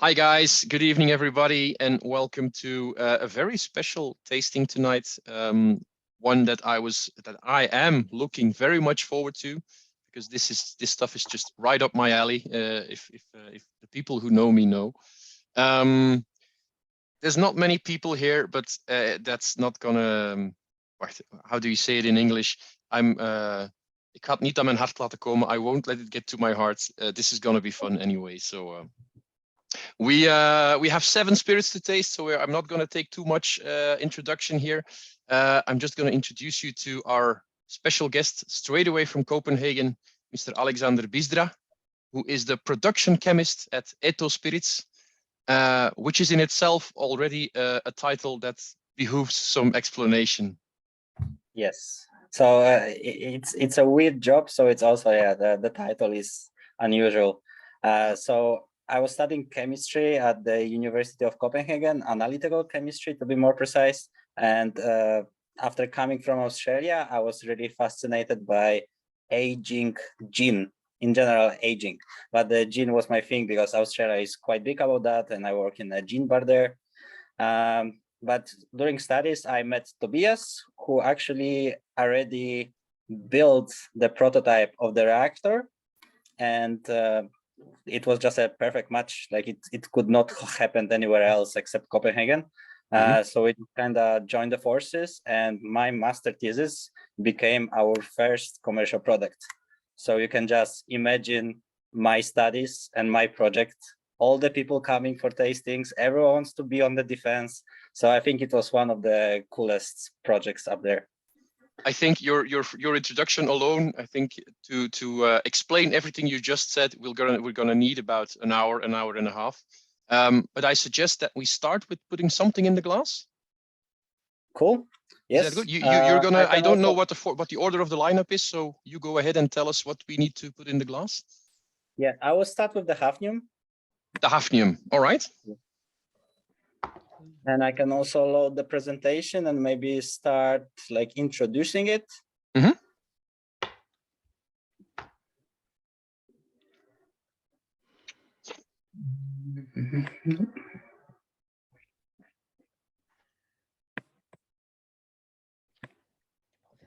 Hi guys, good evening everybody, and welcome to a very special tasting tonight. One that I am looking very much forward to, because this stuff is just right up my alley. If the people who know me know, there's not many people here, but that's not gonna. How do you say it in English? Ik ga het niet aan mijn hart laten komen. I won't let it get to my heart. This is gonna be fun anyway. So. We have 7 spirits to taste, so I'm not going to take too much introduction here. I'm just going to introduce you to our special guest straight away from Copenhagen, Mr. Aleksander Byzdra, who is the production chemist at EtoH Spirits, which is in itself already a title that behooves some explanation. Yes, so it's a weird job, so it's also the title is unusual. So I was studying chemistry at the University of Copenhagen, analytical chemistry to be more precise. And after coming from Australia, I was really fascinated by aging gin, in general aging. But the gin was my thing because Australia is quite big about that, and I work in a gin bar there. But during studies, I met Tobias, who actually already built the prototype of the reactor. And it was just a perfect match. Like it could not happen anywhere else except Copenhagen. So it kind of joined the forces, and my master thesis became our first commercial product. So you can just imagine my studies and my project, all the people coming for tastings, everyone wants to be on the defense. So I think it was one of the coolest projects up there. I think your introduction alone, I think to explain everything you just said, we're gonna need about an hour and a half. But I suggest that we start with putting something in the glass. Cool. Yes. Is that good? You're gonna. I don't know what the order of the lineup is, so you go ahead and tell us what we need to put in the glass. Yeah, I will start with the hafnium. The hafnium. All right. And I can also load the presentation and maybe start like introducing it.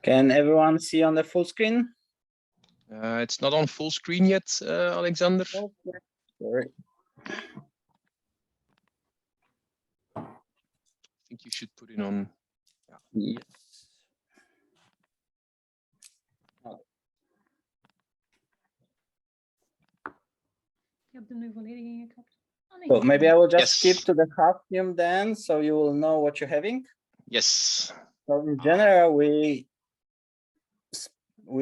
Can everyone see on the full screen? It's not on full screen yet, Aleksander. Oh, yeah. Sorry. I think you should put it on. Yes. Well, maybe I will just skip to the hafnium then, so you will know what you're having. Yes. So in general, we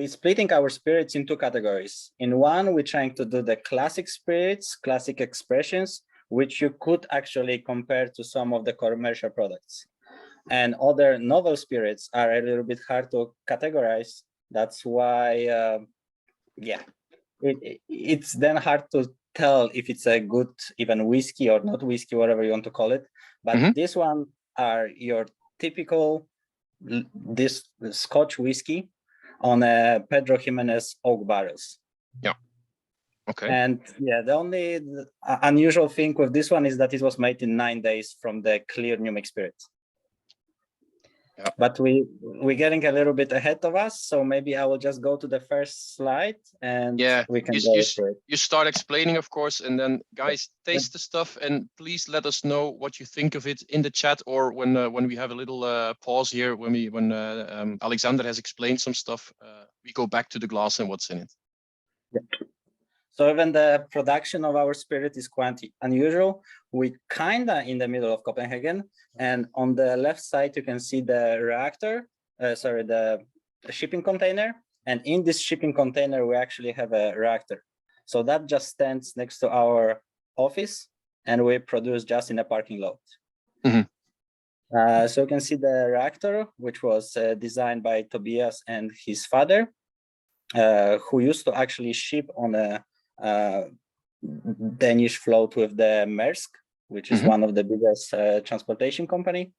splitting our spirits in 2 categories. In one, we're trying to do the classic spirits, classic expressions, which you could actually compare to some of the commercial products. And other novel spirits are a little bit hard to categorize. That's why, it's then hard to tell if it's a good even whiskey or not whiskey, whatever you want to call it. But this one are your typical this Scotch whiskey on a Pedro Jimenez oak barrels. Yeah. Okay. And yeah, the only unusual thing with this one is that it was made in 9 days from the clear New Make spirit. Yeah. But we're getting a little bit ahead of us, so maybe I will just go to the first slide and we can go through it. You start explaining, of course, and then guys, taste the stuff and please let us know what you think of it in the chat, or when we have a little pause here, when Aleksander has explained some stuff, we go back to the glass and what's in it. Yeah. So even the production of our spirit is quite unusual. We're kind of in the middle of Copenhagen, and on the left side, you can see the reactor, the shipping container. And in this shipping container, we actually have a reactor. So that just stands next to our office, and we produce just in a parking lot. So you can see the reactor, which was designed by Tobias and his father, who used to actually ship on a Danish float with the Maersk, which is one of the biggest transportation company.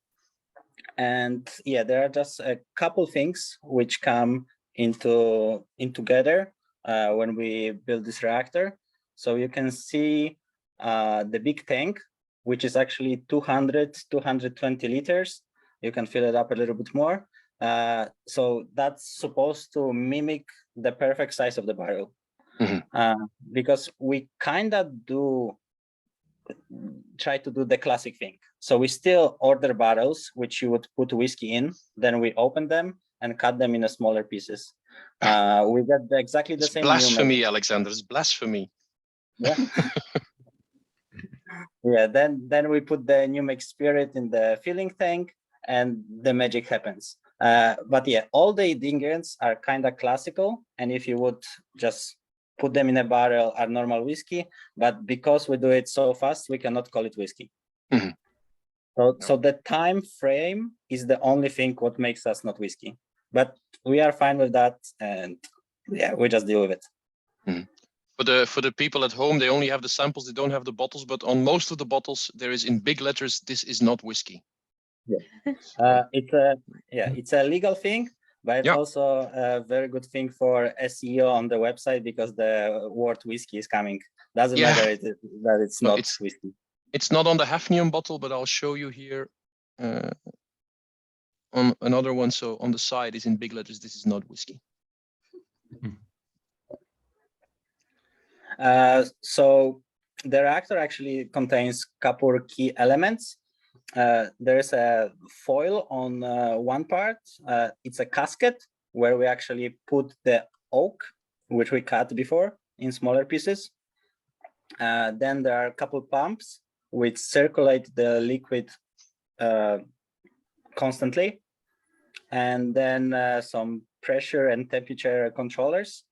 And yeah, there are just a couple things which come in together when we build this reactor. So you can see the big tank, which is actually 220 liters. You can fill it up a little bit more. So that's supposed to mimic the perfect size of the barrel. Because we kind of try to do the classic thing. So we still order barrels, which you would put whiskey in, then we open them and cut them in smaller pieces. We get exactly the It's same. blasphemy, Aleksander. It's blasphemy. Yeah. Yeah. Then we put the Meug spirit in the filling tank, and the magic happens. But yeah, all the ingredients are kind of classical, and if you would just put them in a barrel, are normal whiskey. But because we do it so fast, we cannot call it whiskey. So the time frame is the only thing what makes us not whiskey. But we are fine with that, and yeah, we just deal with it. For the people at home, they only have the samples, they don't have the bottles, but on most of the bottles there is in big letters, this is not whiskey. Yeah. It's a legal thing, but it's also a very good thing for SEO on the website, because the word whiskey is coming. Doesn't matter that it's not whiskey. It's not on the hafnium bottle, but I'll show you here on another one. So on the side is in big letters, this is not whiskey. So the reactor actually contains a couple of key elements. There's a foil on one part. It's a casket where we actually put the oak, which we cut before in smaller pieces. Then there are a couple pumps which circulate the liquid constantly. And then some pressure and temperature controllers.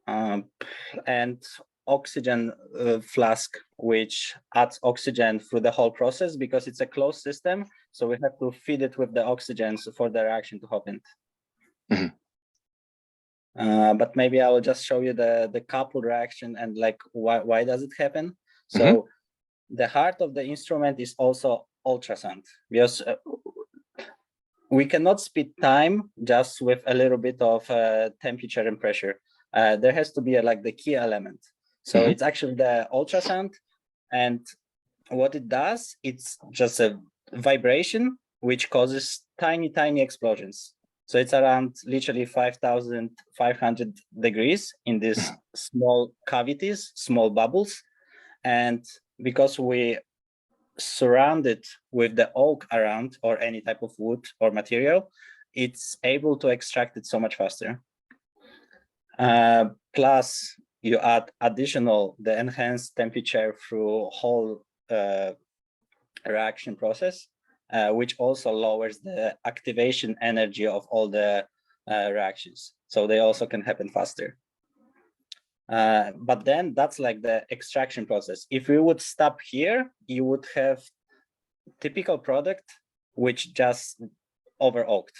And oxygen flask, which adds oxygen through the whole process, because it's a closed system. So we have to feed it with the oxygen for the reaction to happen. But maybe I will just show you the coupled reaction and like why does it happen. So the heart of the instrument is also ultrasound, because we cannot speed time just with a little bit of temperature and pressure. There has to be like the key element. So it's actually the ultrasound, and what it does, it's just a vibration which causes tiny explosions. So it's around literally 5,500 degrees in these small cavities, small bubbles. And because we surround it with the oak around, or any type of wood or material, it's able to extract it so much faster. Plus, you add the enhanced temperature through whole reaction process, which also lowers the activation energy of all the reactions. So they also can happen faster. But then that's like the extraction process. If we would stop here, you would have typical product which just over oaked.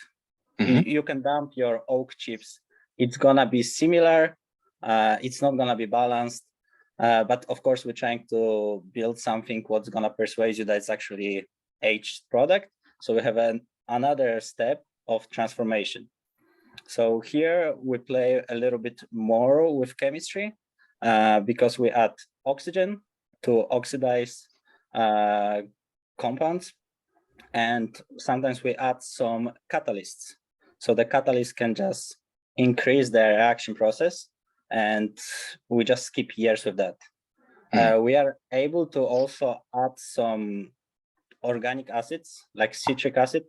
You can dump your oak chips. It's gonna be similar. It's not gonna be balanced. But of course, we're trying to build something what's gonna persuade you that it's actually aged product. So we have another step of transformation. So here we play a little bit more with chemistry, because we add oxygen to oxidize compounds, and sometimes we add some catalysts. So the catalyst can just increase the reaction process, and we just skip years with that. We are able to also add some organic acids like citric acid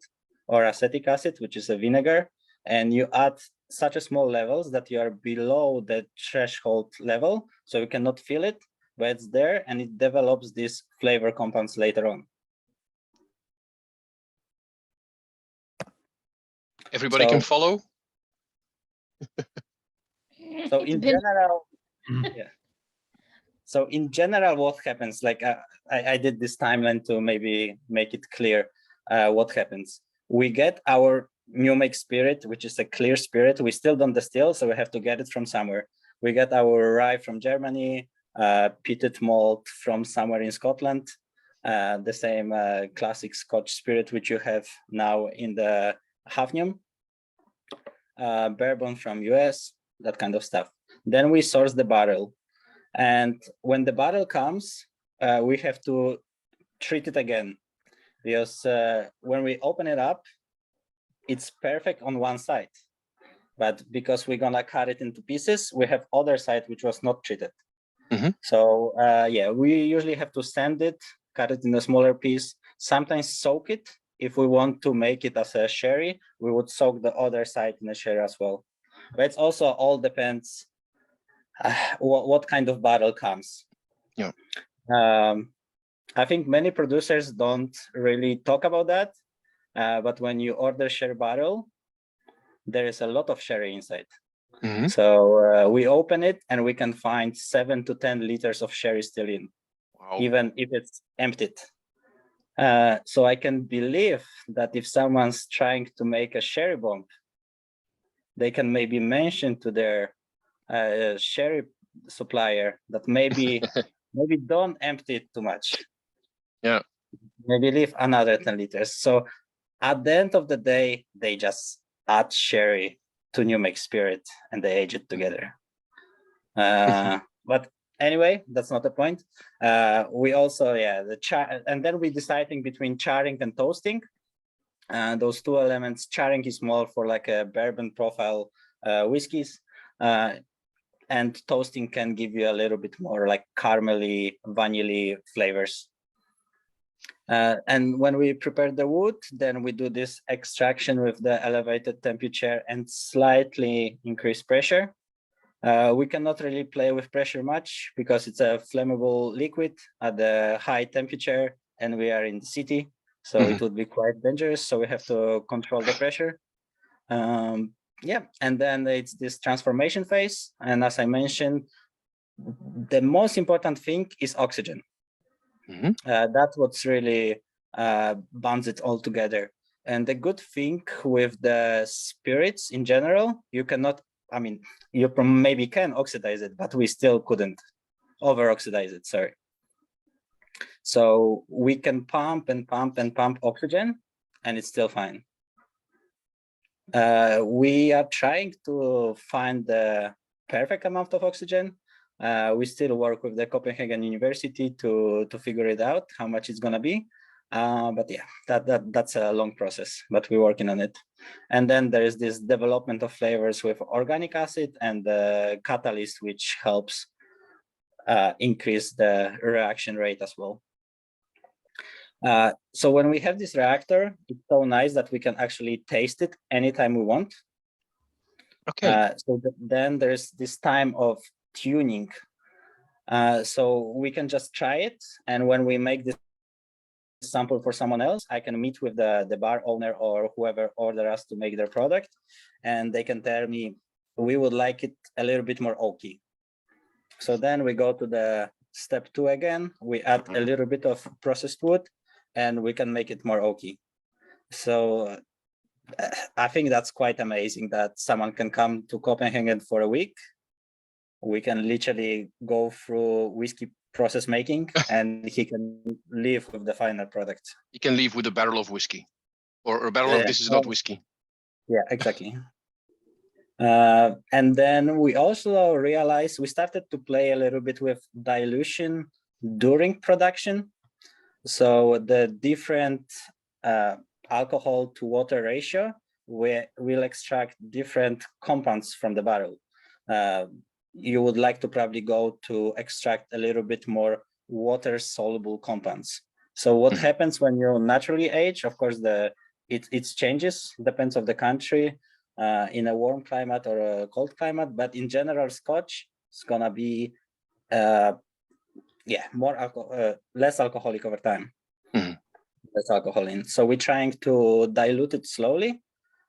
or acetic acid, which is a vinegar, and you add such a small levels that you are below the threshold level, so you cannot feel it, but it's there, and it develops these flavor compounds later on. Everybody can follow? So in general, So in general, what happens, like I did this timeline to maybe make it clear what happens. We get our Meug spirit, which is a clear spirit. We still don't distill, so we have to get it from somewhere. We get our rye from Germany, peated malt from somewhere in Scotland, the same classic Scotch spirit, which you have now in the hafnium, bourbon from US, that kind of stuff. Then we source the barrel. And when the barrel comes, we have to treat it again, because when we open it up, it's perfect on one side. But because we're gonna cut it into pieces, we have other side which was not treated. So yeah, we usually have to sand it, cut it in a smaller piece, sometimes soak it. If we want to make it as a sherry, we would soak the other side in a sherry as well. But it's also all depends what kind of barrel comes. Yeah. I think many producers don't really talk about that, but when you order sherry barrel, there is a lot of sherry inside. So we open it and we can find 7 to 10 liters of sherry still in, even if it's emptied. So I can believe that if someone's trying to make a sherry bomb, they can maybe mention to their sherry supplier that maybe don't empty it too much. Yeah. Maybe leave another 10 liters. So at the end of the day, they just add sherry to new make spirit and they age it together. But anyway, that's not the point. We also, and then we deciding between charring and toasting. Those two elements, charring is more for like a bourbon profile whiskeys, and toasting can give you a little bit more like caramelly, vanilla flavors. And when we prepare the wood, then we do this extraction with the elevated temperature and slightly increased pressure. We cannot really play with pressure much because it's a flammable liquid at the high temperature and we are in the city. So it would be quite dangerous. So we have to control the pressure. Yeah, and then it's this transformation phase. And as I mentioned, the most important thing is oxygen. That's what's really bonds it all together. And the good thing with the spirits in general, you cannot, I mean, you maybe can oxidize it, but we still couldn't over-oxidize it, sorry. So we can pump and pump and pump oxygen, and it's still fine. We are trying to find the perfect amount of oxygen. We still work with the Copenhagen University to figure it out, how much it's gonna be. But yeah, that's a long process, but we're working on it. And then there is this development of flavors with organic acid and the catalyst, which helps increase the reaction rate as well. So when we have this reactor, it's so nice that we can actually taste it anytime we want. Okay. So then there's this time of tuning. So we can just try it. And when we make this sample for someone else, I can meet with the bar owner or whoever ordered us to make their product. And they can tell me, we would like it a little bit more oaky. So then we go to the step 2 again. We add a little bit of processed wood and we can make it more oaky. So I think that's quite amazing that someone can come to Copenhagen for a week. We can literally go through whiskey process making and he can leave with the final product. You can leave with a barrel of whiskey or a barrel of this is not whiskey. Yeah, exactly. And then we also realized we started to play a little bit with dilution during production. So the different alcohol to water ratio, we will extract different compounds from the barrel. You would like to probably go to extract a little bit more water soluble compounds. So what happens when you naturally age? Of course, it changes, depends on the country, in a warm climate or a cold climate. But in general, Scotch is gonna be less alcoholic over time. Less alcohol in. So we're trying to dilute it slowly,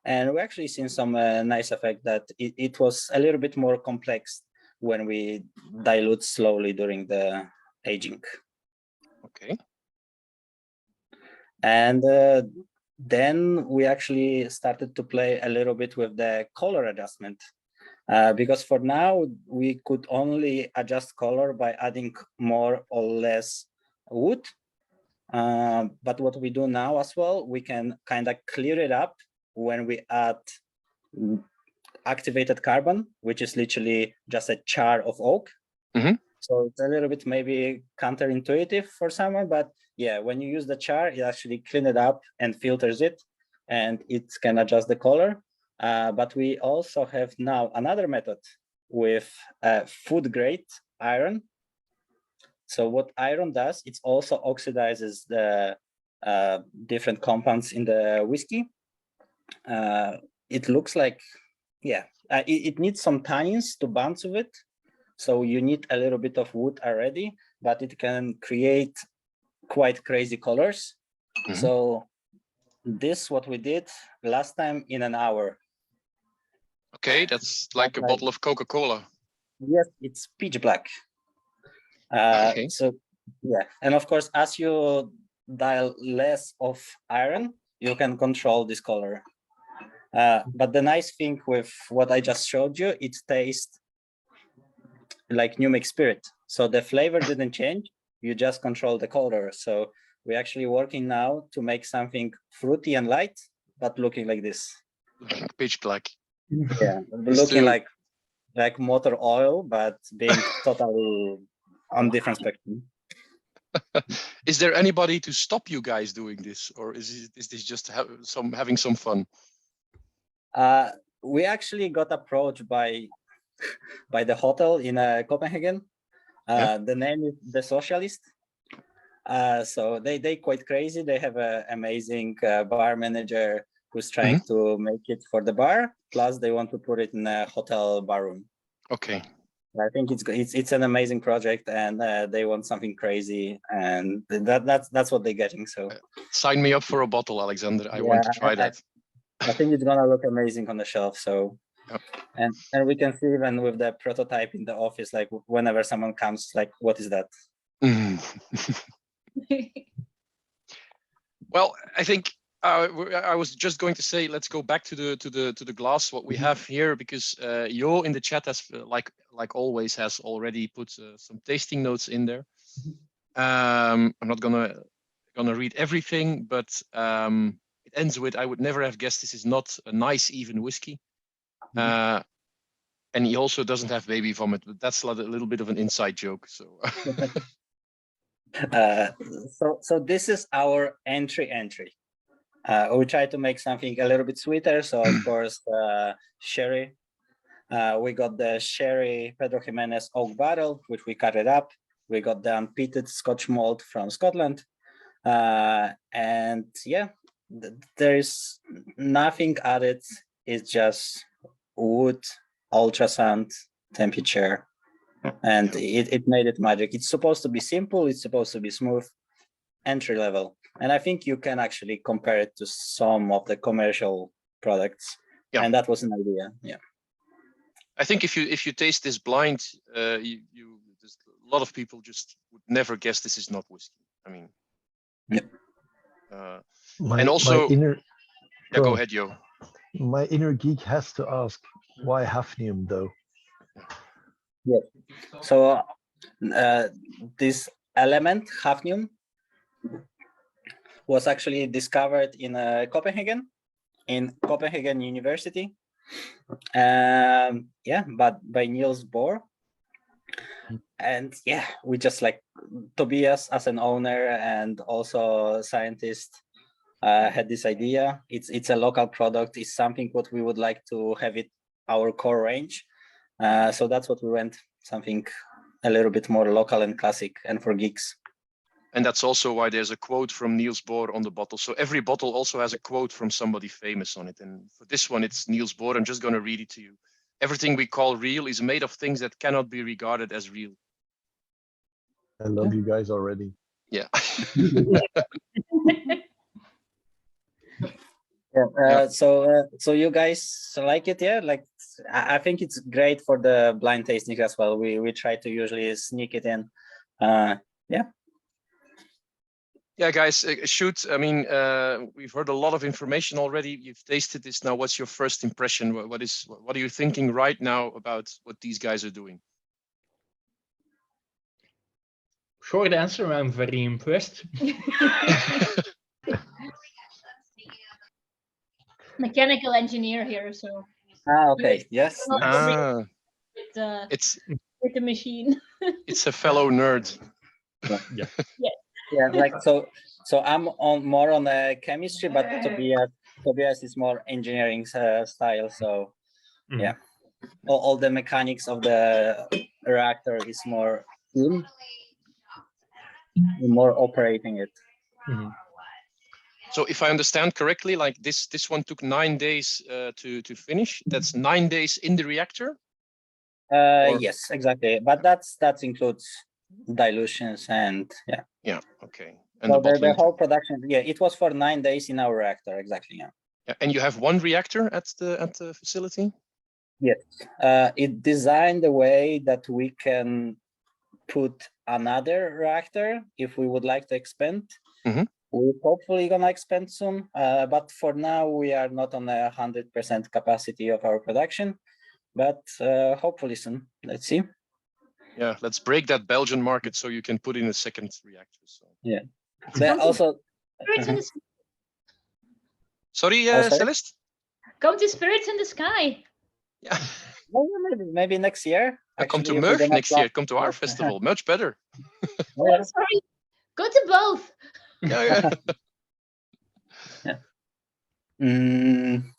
and we're actually seeing some nice effect that it was a little bit more complex when we dilute slowly during the aging. Okay. And then we actually started to play a little bit with the color adjustment, because for now we could only adjust color by adding more or less wood. But what we do now as well, we can kind of clear it up when we add activated carbon, which is literally just a char of oak. So it's a little bit maybe counterintuitive for someone, but yeah, when you use the char, it actually cleans it up and filters it, and it can adjust the color. But we also have now another method with food grade iron. So what iron does, it also oxidizes the different compounds in the whiskey. It looks like, yeah, it needs some tannins to bounce with it. So you need a little bit of wood already, but it can create quite crazy colors. So this what we did last time in an hour. Okay, that's like a bottle of Coca-Cola. Yes, it's pitch black. Okay. So yeah, and of course, as you dial less of iron, you can control this color. But the nice thing with what I just showed you, it tastes like New Make Spirit. So the flavor didn't change, you just control the color. So we're actually working now to make something fruity and light, but looking like this. Looking pitch black. Yeah, looking like motor oil, but being totally on different spectrum. Is there anybody to stop you guys doing this, or is this just having some fun? We actually got approached by the hotel in Copenhagen. The name is The Socialist. So they quite crazy. They have an amazing bar manager who's trying to make it for the bar. Plus, they want to put it in a hotel bar room. Okay. I think it's an amazing project, and they want something crazy, and that's what they're getting. So sign me up for a bottle, Aleksander. I want to try that. I think it's gonna look amazing on the shelf. So, and we can see even with the prototype in the office, like whenever someone comes, like, what is that? Well, I think I was just going to say, let's go back to the glass what we have here, because Jo in the chat has like always has already put some tasting notes in there. I'm not gonna read everything, but it ends with, I would never have guessed this is not a nice even whiskey. And he also doesn't have baby vomit, but that's a little bit of an inside joke. So so this is our entry. We try to make something a little bit sweeter. So of course, sherry. We got the sherry Pedro Jimenez oak barrel, which we cut it up. We got the unpeated Scotch malt from Scotland. And yeah, there is nothing added. It's just wood, ultrasound, temperature, and it made it magic. It's supposed to be simple. It's supposed to be smooth, entry level. And I think you can actually compare it to some of the commercial products. Yeah. And that was an idea. Yeah. I think if you taste this blind, there's a lot of people just would never guess this is not whiskey. I mean, and also, go ahead, Jo. My inner geek has to ask, why hafnium though? Yeah. So this element, hafnium, was actually discovered in Copenhagen University. But by Niels Bohr. And yeah, we just like Tobias as an owner and also scientist had this idea. It's a local product. It's something what we would like to have it our core range. So that's what we went, something a little bit more local and classic and for geeks. And that's also why there's a quote from Niels Bohr on the bottle. So every bottle also has a quote from somebody famous on it. And for this one, it's Niels Bohr. I'm just going to read it to you. Everything we call real is made of things that cannot be regarded as real. I love you guys already. Yeah. So you guys like it? Yeah, like I think it's great for the blind tasting as well. We try to usually sneak it in. Yeah, guys, shoot. I mean, we've heard a lot of information already. You've tasted this now. What's your first impression? What are you thinking right now about what these guys are doing? Short answer, I'm very impressed. Mechanical engineer here, so. Okay. Yes. It's with the machine. It's a fellow nerd. Yeah, like so I'm more on chemistry, but Tobias is more engineering style. So yeah, all the mechanics of the reactor is more operating it. So if I understand correctly, like this one took 9 days to finish. That's 9 days in the reactor. Yes, exactly. But that includes dilutions and yeah. Yeah. Okay. And So the the bottling. whole production, yeah, it was for 9 days in our reactor, exactly. Yeah. Yeah. And you have one reactor at the facility. Yes. It designed a way that we can put another reactor if we would like to expand. We're hopefully gonna expand soon, but for now we are not on 100% capacity of our production, but hopefully soon. Let's see. Yeah, let's break that Belgian market so you can put in a second reactor. So. Yeah, but also. Sorry, sorry? Celeste? Come to Spirits in the Sky. Yeah. Well, maybe next year. Come to Actually, if we're Meug gonna next year. Come to our festival. Much better. Oh, sorry. Go to both. Yeah.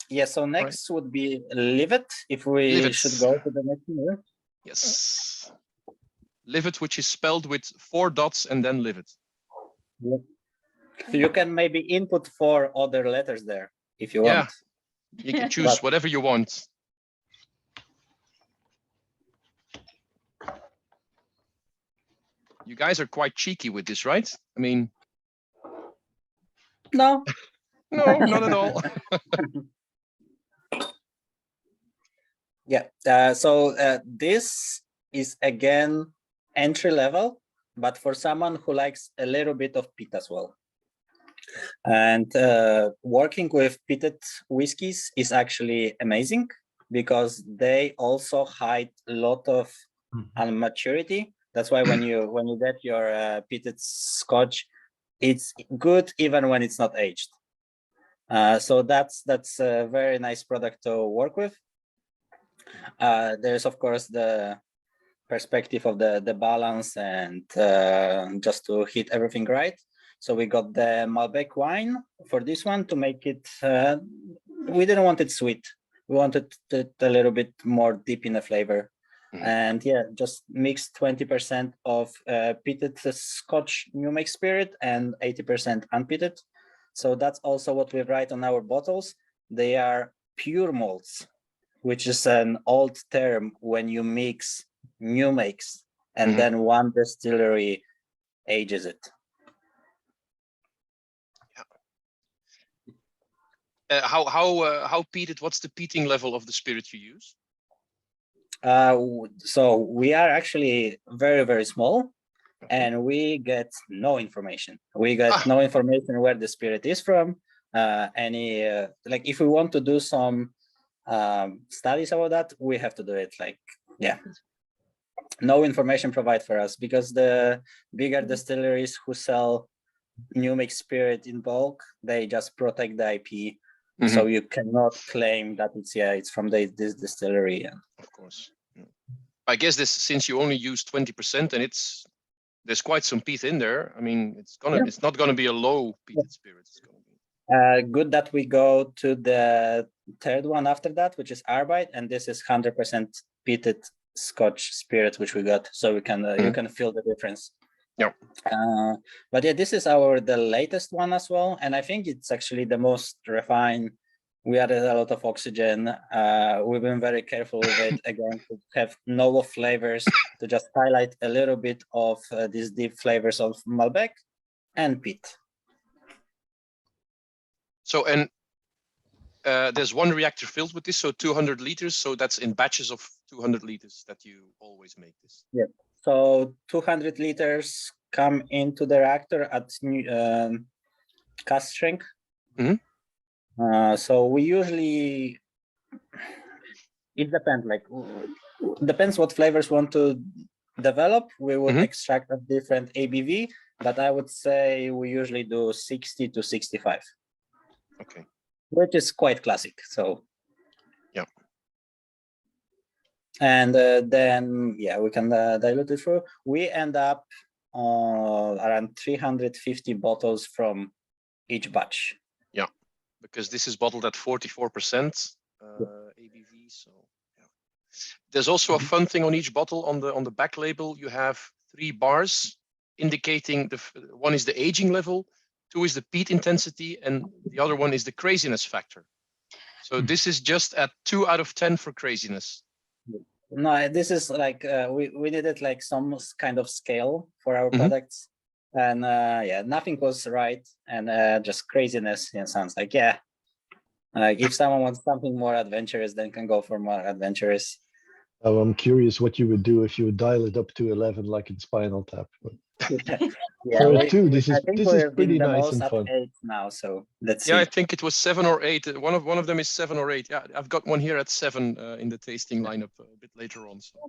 Yeah, so next would be Livet, if we Livet. should go to the next year. Yes. Livet, which is spelled with 4 dots and then Livet. Yep. So you can maybe input 4 other letters there if you want. You can choose whatever you want. You guys are quite cheeky with this, right? I mean, no, no, not at all. Yeah. So this is again entry level, but for someone who likes a little bit of peat as well. And working with peated whiskies is actually amazing because they also hide a lot of immaturity. That's why when you get your peated Scotch, it's good even when it's not aged. So that's a very nice product to work with. There's of course the perspective of the balance and just to hit everything right. So we got the Malbec wine for this one to make it. We didn't want it sweet. We wanted it a little bit more deep in the flavor. And yeah, just mix 20% of peated Scotch new make spirit and 80% unpeated. So that's also what we write on our bottles. They are pure malts, which is an old term when you mix new makes and then one distillery ages it. How peated? What's the peating level of the spirit you use? So we are actually very, very small, and we get no information. We get no information where the spirit is from. Like if we want to do some studies about that, we have to do it. No information provided for us because the bigger distilleries who sell new make spirit in bulk, they just protect the IP. So you cannot claim that it's from this distillery. Of course. I guess since you only use 20% and there's quite some peat in there. I mean, it's not gonna be a low peated spirit. It's gonna be good that we go to the third one after that, which is Arbite, and this is 100% peated Scotch spirit, which we got. So we can you can feel the difference. Yeah. But yeah, this is the latest one as well, and I think it's actually the most refined. We added a lot of oxygen. We've been very careful with it again to have novel flavors to just highlight a little bit of these deep flavors of Malbec and peat. So there's one reactor filled with this, so 200 liters. So that's in batches of 200 liters that you always make this. Yeah. So 200 liters come into the reactor at cask strength. So we usually, it depends. Depends what flavors want to develop. We would extract a different ABV, but I would say we usually do 60 to 65. Okay. Which is quite classic. So. Yeah. And then, yeah, we can dilute it through. We end up around 350 bottles from each batch. Yeah, because this is bottled at 44% ABV. So yeah. There's also a fun thing on each bottle. On the back label, you have 3 bars indicating one is the aging level, 2 is the peat intensity, and the other one is the craziness factor. So this is just at 2 out of 10 for craziness. No, this is like we needed like some kind of scale for our products, and yeah, nothing was right, and just craziness. It sounds like, yeah, like if someone wants something more adventurous, then can go for more adventurous. Oh, I'm curious what you would do if you would dial it up to 11 like in Spinal Tap. Yeah, For 2, this I is think we're pretty in the nice most and at fun. 8 now, so let's see. Yeah, I think it was 7 or 8. One of them is 7 or 8. Yeah, I've got one here at 7 in the tasting lineup a bit later on. So.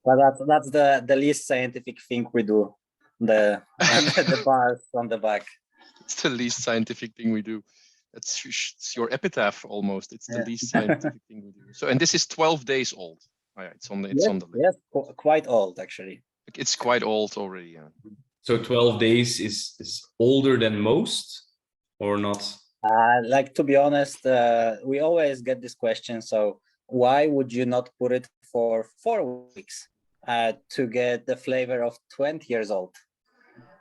But that's the least scientific thing we do. The the bars on the back. It's the least scientific thing we do. It's your epitaph almost. It's the least scientific thing we do. So, and this is 12 days old. Oh, yeah, it's on the list. Yes, quite old actually. It's quite old already. Yeah. So 12 days is older than most, or not? Like, to be honest, we always get this question. So why would you not put it for 4 weeks to get the flavor of 20 years old?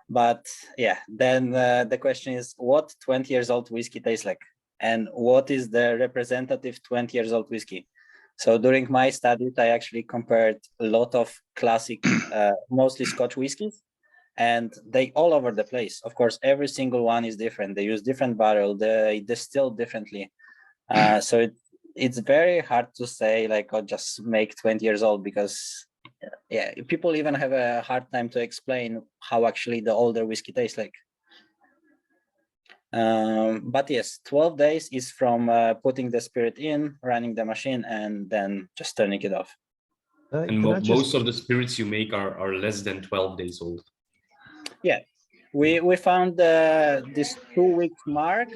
But yeah, then the question is, what 20 years old whiskey tastes like, and what is the representative 20 years old whiskey? So during my studies, I actually compared a lot of classic, mostly Scotch whiskies, and they all over the place. Of course, every single one is different. They use different barrel, they distill differently. So it's very hard to say like, oh, just make 20 years old, because yeah, people even have a hard time to explain how actually the older whiskey tastes like. But yes, 12 days is from putting the spirit in, running the machine, and then just turning it off. And most of the spirits you make are less than 12 days old. Yeah, we found this 2 week mark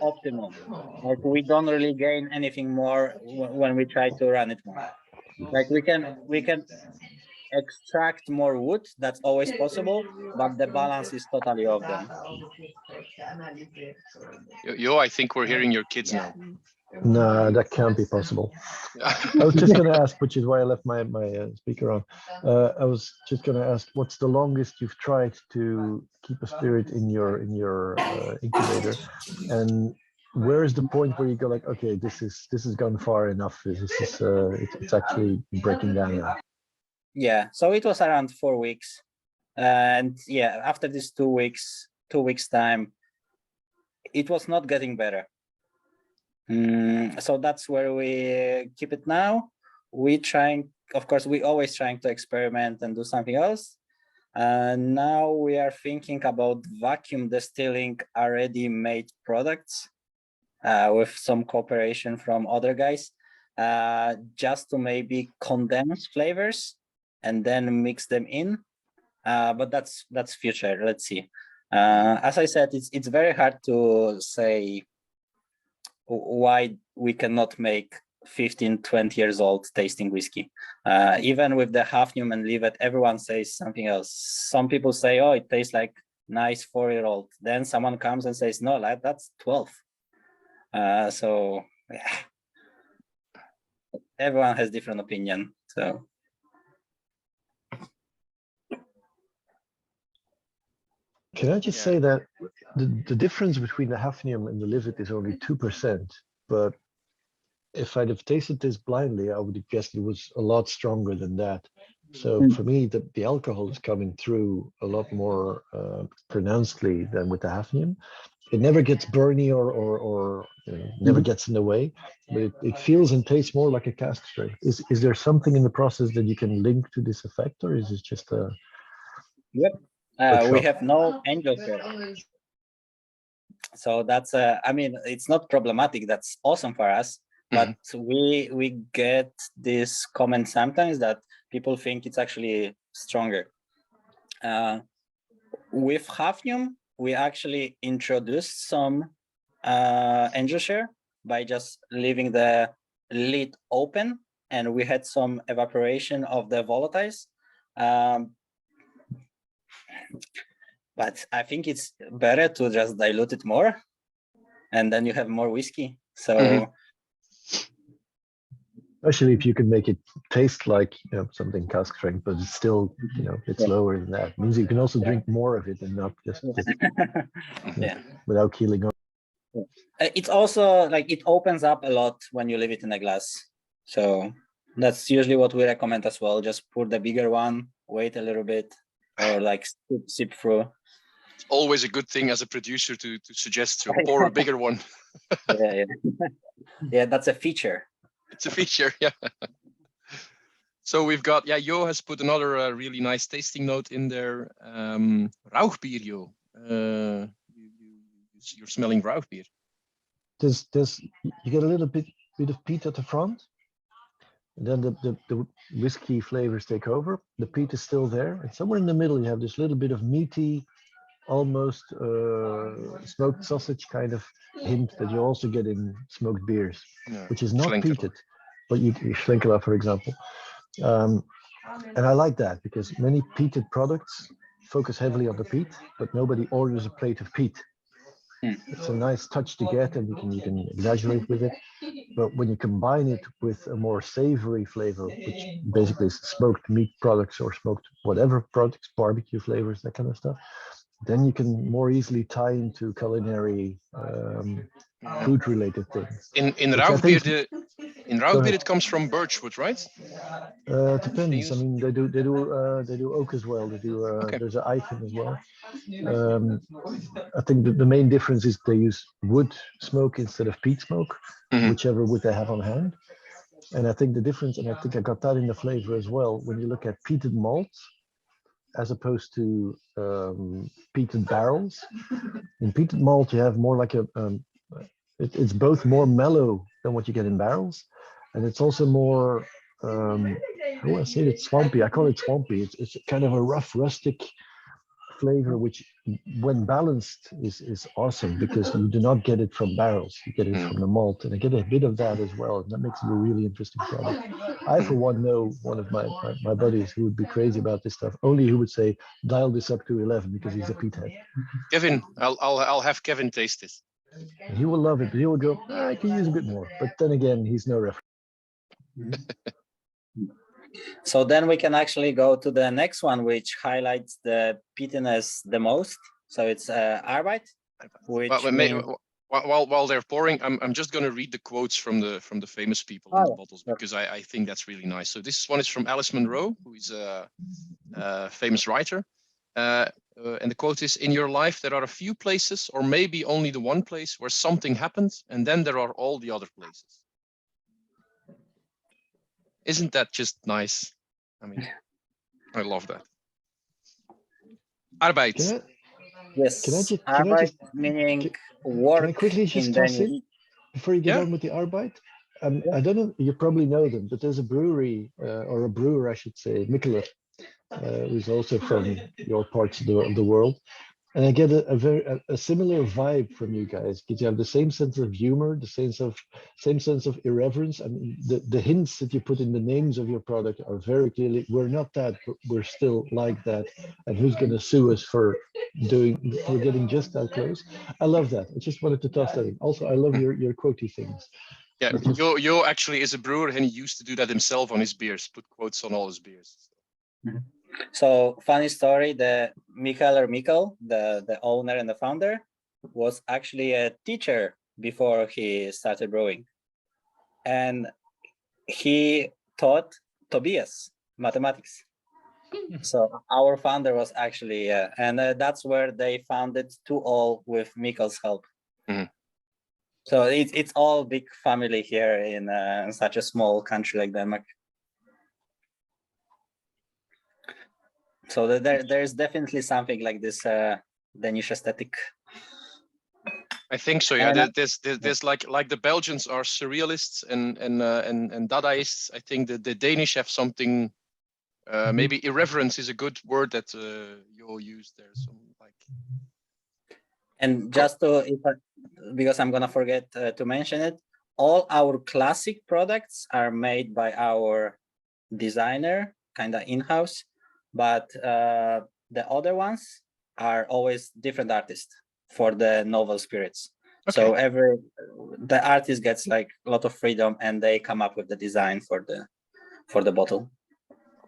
optimum. Like, we don't really gain anything more when we try to run it more. Like, we can extract more wood, that's always possible, but the balance is totally off then. Yo, I think we're hearing your kids now. No, that can't be possible. I was just going to ask, which is why I left my speaker on. I was just going to ask, what's the longest you've tried to keep a spirit in your incubator, and where is the point where you go like, okay, this has gone far enough. It's actually breaking down now. Yeah, so it was around 4 weeks, and yeah, after this 2 weeks time, it was not getting better. So that's where we keep it now. Of course, we always trying to experiment and do something else. Now we are thinking about vacuum distilling already made products with some cooperation from other guys, just to maybe condense flavors and then mix them in. But that's future. Let's see. As I said, it's very hard to say why we cannot make 15, 20 years old tasting whiskey. Even with the Hafnium and Livet, everyone says something else. Some people say, oh, it tastes like nice 4-year-old. Then someone comes and says, no, that's 12. So yeah. Everyone has different opinion. So can I just say that the difference between the Hafnium and the Livet is only 2%, but if I'd have tasted this blindly, I would have guessed it was a lot stronger than that. So for me, the alcohol is coming through a lot more pronouncedly than with the Hafnium. It never gets burny or never gets in the way, but it feels and tastes more like a cask strength. Is there something in the process that you can link to this effect, or is it just a... Yep. We have no angel share. So that's I mean, it's not problematic. That's awesome for us. But we get this comment sometimes that people think it's actually stronger. With Hafnium, we actually introduced some angel share by just leaving the lid open and we had some evaporation of the volatiles. But I think it's better to just dilute it more, and then you have more whiskey. So especially if you can make it taste like something cask strength, but it's still it's lower than that. It means you can also drink more of it and not just without keeling over. It's also like it opens up a lot when you leave it in a glass. So that's usually what we recommend as well. Just pour the bigger one, wait a little bit, or like sip through. It's always a good thing as a producer to suggest to pour a bigger one. Yeah, that's a feature. It's a feature, yeah. So we've got, Jo has put another really nice tasting note in there. Rauchbier, Jo. You're smelling Rauchbier. You get a little bit of peat at the front, and then the whiskey flavors take over. The peat is still there, and somewhere in the middle you have this little bit of meaty, almost smoked sausage kind of hint that you also get in smoked beers, which is not peated, but you Schlenkerla, for example. And I like that because many peated products focus heavily on the peat, but nobody orders a plate of peat. It's a nice touch to get, and you can exaggerate with it. But when you combine it with a more savory flavor, which basically is smoked meat products or smoked whatever products, barbecue flavors, that kind of stuff, then you can more easily tie into culinary food-related things. In Rauchbier, it comes from birchwood, right? Depends. I mean, they do oak as well. They do. There's an Eichen as well. I think the main difference is they use wood smoke instead of peat smoke, whichever wood they have on hand. And I think the difference, and I think I got that in the flavor as well, when you look at peated malts as opposed to peated barrels. In peated malt, you have more like it's both more mellow than what you get in barrels, and it's also more, how do I say it, swampy. I call it swampy. It's kind of a rough, rustic flavor, which when balanced is awesome because you do not get it from barrels, you get it from the malt, and I get a bit of that as well, and that makes it a really interesting product. I, for one, know one of my buddies who would be crazy about this stuff, only who would say dial this up to 11 because he's a peat head. Kevin, I'll have Kevin taste this. He will love it, but he will go, I can use a bit more, but then again, he's no reference. So then we can actually go to the next one, which highlights the peatiness the most. So it's Arbeit, which while they're pouring, I'm just going to read the quotes from the famous people in the bottles because I think that's really nice. So this one is from Alice Munro, who is a famous writer, and the quote is: "In your life, there are a few places, or maybe only the one place, where something happens, and then there are all the other places." Isn't that just nice? I mean, I love that. Arbeit. Yes. Arbeit meaning work. Can I quickly just toss in before you get on with the Arbeit? I don't know, you probably know them, but there's a brewery or a brewer, I should say, Mikkeler, who's also from your parts of the world. And I get a similar vibe from you guys, because you have the same sense of humor, the same sense of irreverence, and the hints that you put in the names of your product are very clearly, we're not that, but we're still like that. And who's going to sue us for getting just that close? I love that. I just wanted to toss that in. Also, I love your quotey things. Yeah, Jo actually is a brewer, and he used to do that himself on his beers, put quotes on all his beers. So funny story, the Mikkel, the owner and the founder, was actually a teacher before he started brewing. And he taught Tobias mathematics. So our founder was actually, and that's where they founded 2All with Mikkel's help. So it's all big family here in such a small country like Denmark. So there's definitely something like this Danish aesthetic. I think so. Yeah, there's like the Belgians are surrealists and Dadaists. I think that the Danish have something. Maybe irreverence is a good word that you used there. So like. And just because I'm gonna forget to mention it, all our classic products are made by our designer, kind of in-house, but the other ones are always different artists for the novel spirits. Okay. So the artist gets like a lot of freedom, and they come up with the design for the bottle.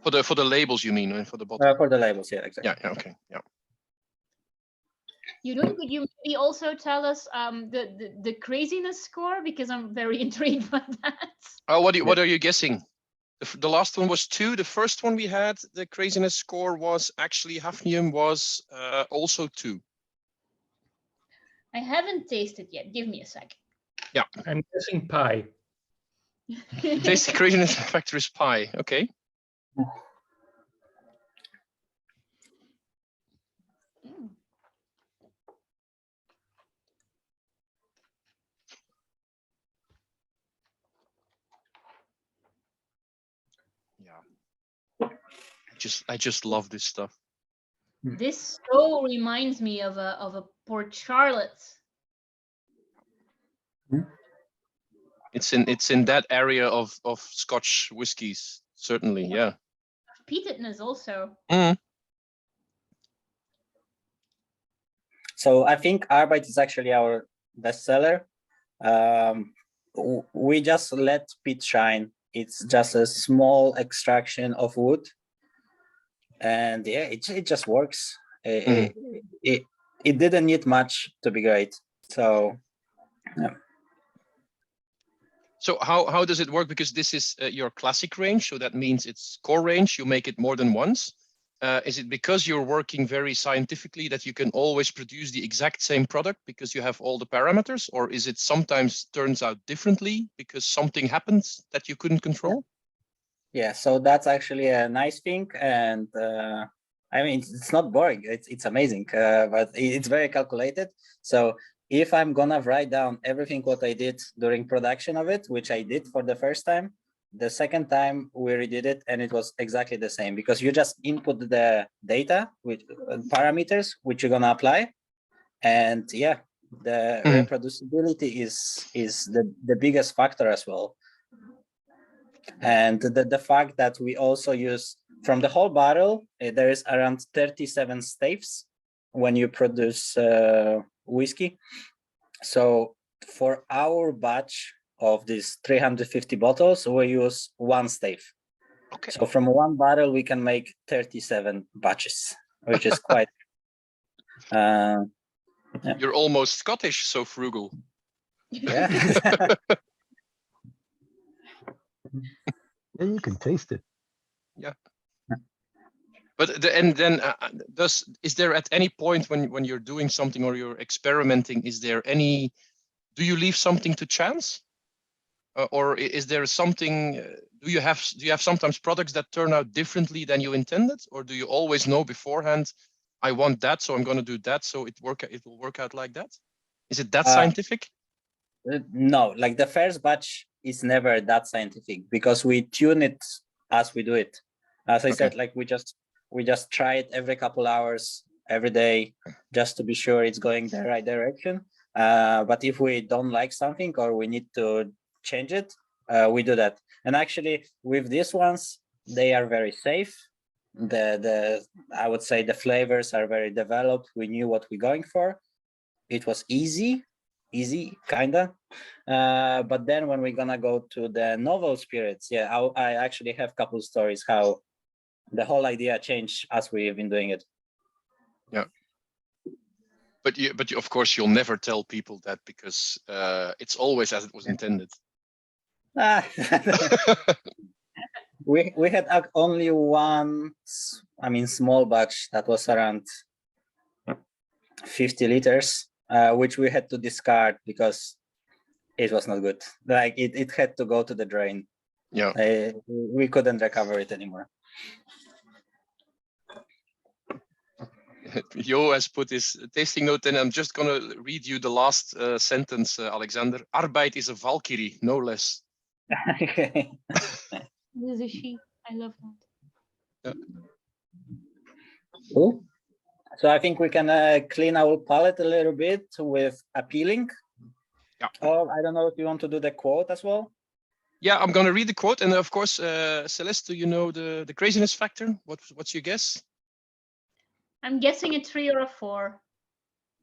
For the labels, you mean, and for the bottle? For the labels, yeah, exactly. Yeah. Okay. Yeah. Jeroen, could you maybe also tell us the craziness score, because I'm very intrigued by that. Oh, what are you guessing? The last one was 2. The first one we had, the craziness score was actually hafnium was also 2. I haven't tasted yet. Give me a sec. Yeah. I'm guessing pi. Tasty craziness factor is pi. Okay. Mm. Yeah. I just love this stuff. This so reminds me of a Port Charlotte. It's in that area of Scotch whiskies, certainly. Yeah. Peatedness also. Mm. So I think Arbeit is actually our bestseller. We just let peat shine. It's just a small extraction of wood, and yeah, it just works. It didn't need much to be great. So yeah. So how does it work? Because this is your classic range, so that means it's core range. You make it more than once. Is it because you're working very scientifically that you can always produce the exact same product because you have all the parameters, or is it sometimes turns out differently because something happens that you couldn't control? Yeah, so that's actually a nice thing, and I mean it's not boring. It's amazing, but it's very calculated. So if I'm gonna write down everything what I did during production of it, which I did for the first time, the second time we redid it, and it was exactly the same, because you just input the data with parameters which you're gonna apply, and yeah, the reproducibility is the biggest factor as well. And the fact that we also use from the whole barrel, there is around 37 staves when you produce whiskey. So for our batch of these 350 bottles, we use 1 stave. Okay. So from 1 barrel, we can make 37 batches, which is quite. Yeah. You're almost Scottish, so frugal. Yeah. Yeah, you can taste it. Yeah. But is there at any point when you're doing something or you're experimenting, do you leave something to chance, or is there something? Do you have sometimes products that turn out differently than you intended, or do you always know beforehand, I want that, so I'm going to do that, so it will work out like that? Is it that scientific? No, like the first batch is never that scientific, because we tune it as we do it. As I said, like we just try it every couple hours, every day, just to be sure it's going the right direction. But if we don't like something or we need to change it, we do that. And actually, with these ones, they are very safe. I would say the flavors are very developed. We knew what we're going for. It was easy kinda. But then when we're gonna go to the novel spirits, yeah, I actually have a couple stories how the whole idea changed as we've been doing it. Yeah. But you, of course, you'll never tell people that, because it's always as it was intended. We had only one, small batch that was around 50 liters, which we had to discard because it was not good. Like it had to go to the drain. Yeah. We couldn't recover it anymore. Jo has put his tasting note in. I'm just going to read you the last sentence, Aleksander. Arbeit is a Valkyrie, no less. This is a she. I love that. Yeah. Cool. So I think we can clean our palate a little bit with a peeling. Oh, I don't know if you want to do the quote as well. Yeah, I'm gonna read the quote, and of course, Celeste, do you know the craziness factor? What's your guess? I'm guessing a 3 or a 4.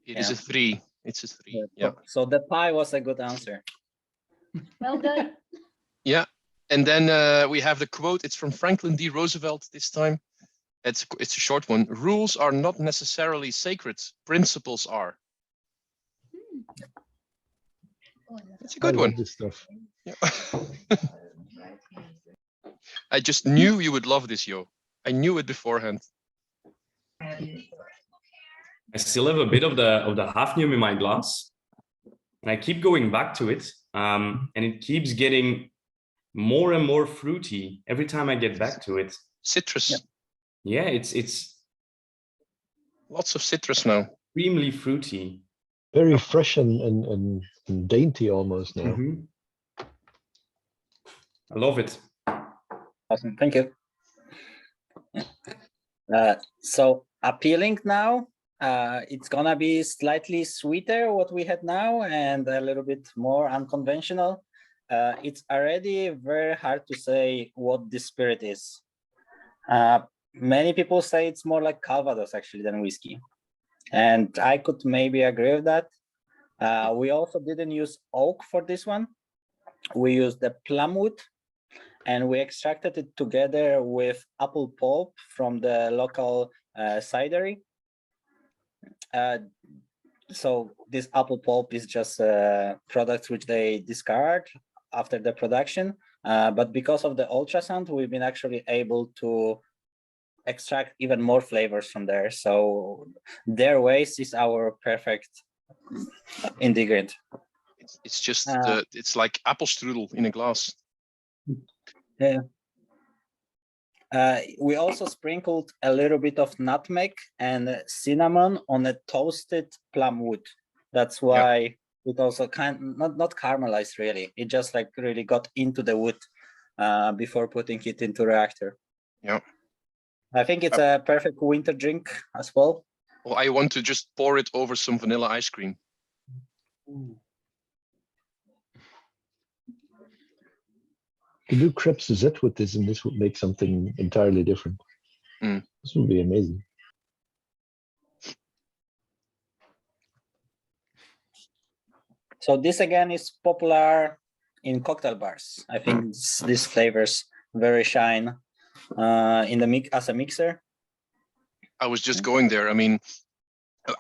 It is a 3. It's a 3. Yeah. So the pi was a good answer. Well done. Yeah. And then we have the quote. It's from Franklin D. Roosevelt this time. It's a short one. Rules are not necessarily sacred. Principles are. It's a good I one. love this stuff. Yeah. I just knew you would love this, Yo. I knew it beforehand. I still have a bit of the hafnium in my glass, and I keep going back to it, and it keeps getting more and more fruity every time I get back to it. Citrus. Yeah, it's Lots of citrus now. extremely fruity. Very fresh and dainty almost now. Mhm. I love it. Awesome, thank you. So appealing now, it's gonna be slightly sweeter what we had now and a little bit more unconventional. It's already very hard to say what this spirit is. Many people say it's more like Calvados actually than whiskey. And I could maybe agree with that. We also didn't use oak for this one. We used the plum wood, and we extracted it together with apple pulp from the local cidery. So this apple pulp is just products which they discard after the production. But because of the ultrasound, we've been actually able to extract even more flavors from there. So their waste is our perfect ingredient. It's just it's like apple strudel in a glass. Yeah. We also sprinkled a little bit of nutmeg and cinnamon on a toasted plum wood. That's why it also not caramelized really. It just like really got into the wood before putting it into reactor. Yeah. I think it's a perfect winter drink as well. Well, I want to just pour it over some vanilla ice cream. To do crêpe Suzette with this, and this would make something entirely different. This would be amazing. So this again is popular in cocktail bars. I think these flavors very shine in the as a mixer. I was just going there. I mean,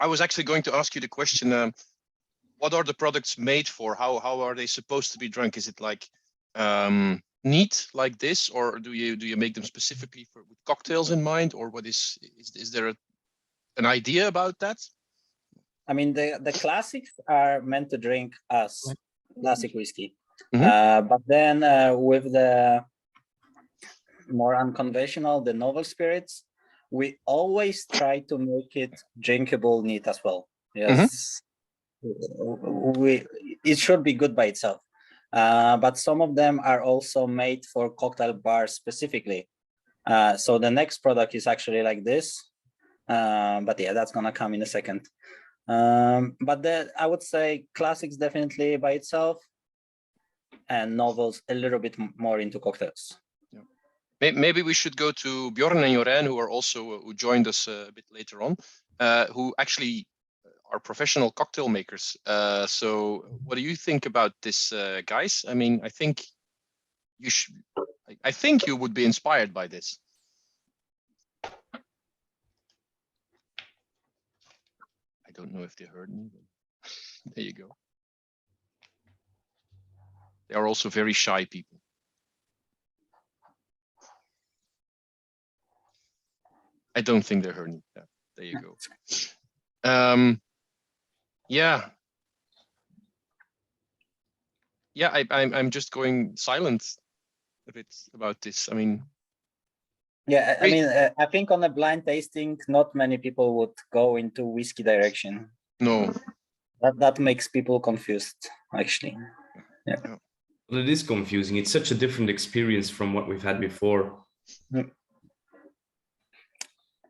I was actually going to ask you the question: what are the products made for? How are they supposed to be drunk? Is it like neat like this, or do you make them specifically with cocktails in mind, or what is there an idea about that? I mean, the classics are meant to drink as classic whiskey, Mm-hmm. but then with the more unconventional, the novel spirits, we always try to make it drinkable neat as well. Yes, it should be good by itself. But some of them are also made for cocktail bars specifically. So the next product is actually like this. But yeah, that's gonna come in a second. But I would say classics definitely by itself, and novels a little bit more into cocktails. Yeah. Maybe we should go to Bjorn and Jorijn, who are also who joined us a bit later on, who actually are professional cocktail makers. So what do you think about this, guys? I mean, I think you should. I think you would be inspired by this. I don't know if they heard me. But there you go. They are also very shy people. I don't think they heard me. Yeah, there you go. Yeah. Yeah, I'm just going silent a bit about this. I mean, yeah, I mean, I think on a blind tasting, not many people would go into whiskey direction. No. That makes people confused, actually. Yeah. Well, it is confusing. It's such a different experience from what we've had before.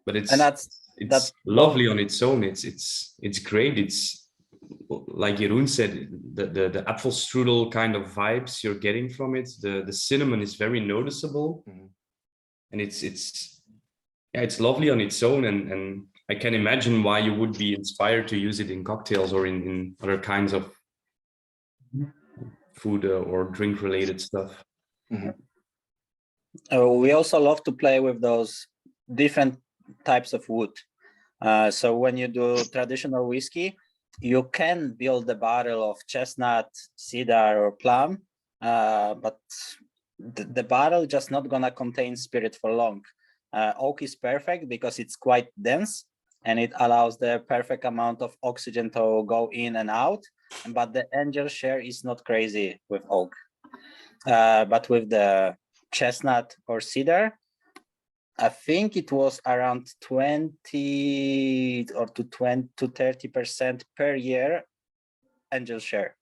But it's lovely on its own. It's great. like Jeroen said, the apple strudel kind of vibes you're getting from it. The cinnamon is very noticeable, and it's lovely on its own, and I can imagine why you would be inspired to use it in cocktails or in other kinds of food or drink related stuff. We also love to play with those different types of wood. So when you do traditional whiskey, you can build a barrel of chestnut, cedar, or plum, but the barrel just not gonna contain spirit for long. Oak is perfect because it's quite dense and it allows the perfect amount of oxygen to go in and out. But the angel share is not crazy with oak. But with the chestnut or cedar, I think it was around 20 or to 30% per year angel share.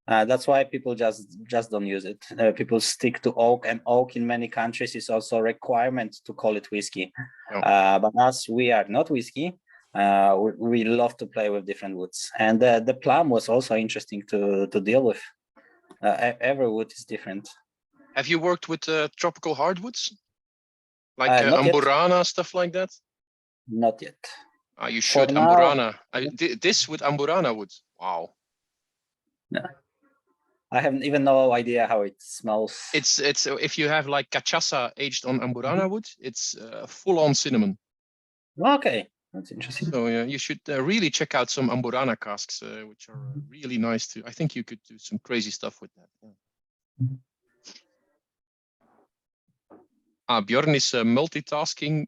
That's why people just don't use it. People stick to oak, and oak in many countries is also a requirement to call it whiskey. But as we are not whiskey, we love to play with different woods. And the plum was also interesting to deal with. Every wood is different. Have you worked with tropical hardwoods? Like Not yet. Amburana, stuff like that? Not yet. You should. now- Amburana. This with Amburana wood. Wow. I have even no idea how it smells. It's if you have like cachaça aged on Amburana wood, it's full on cinnamon. Okay, that's interesting. So you should really check out some Amburana casks, which are really nice too. I think you could do some crazy stuff with that. Bjorn is multitasking.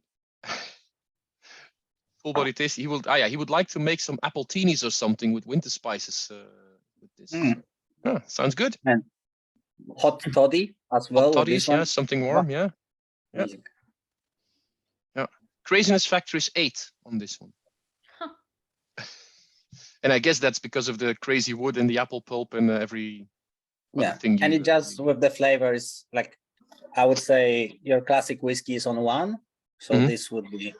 Full body taste. He will. He would like to make some apple teenies or something with winter spices. With this. So, sounds good. And hot toddy as well. Hot toddies, yeah, something warm, yeah. Craziness factor is 8 on this one. And I guess that's because of the crazy wood and the apple pulp and every other thing. And it just with the flavors, like I would say your classic whiskey is on 1. So this would be,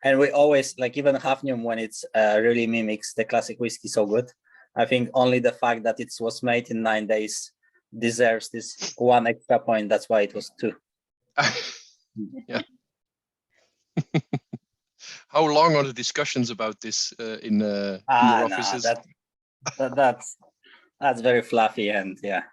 and we always like even Hafnium when it's really mimics the classic whiskey so good. I think only the fact that it was made in 9 days deserves this 1 extra point. That's why it was 2. Yeah. How long are the discussions about this in your offices? That's very fluffy and yeah.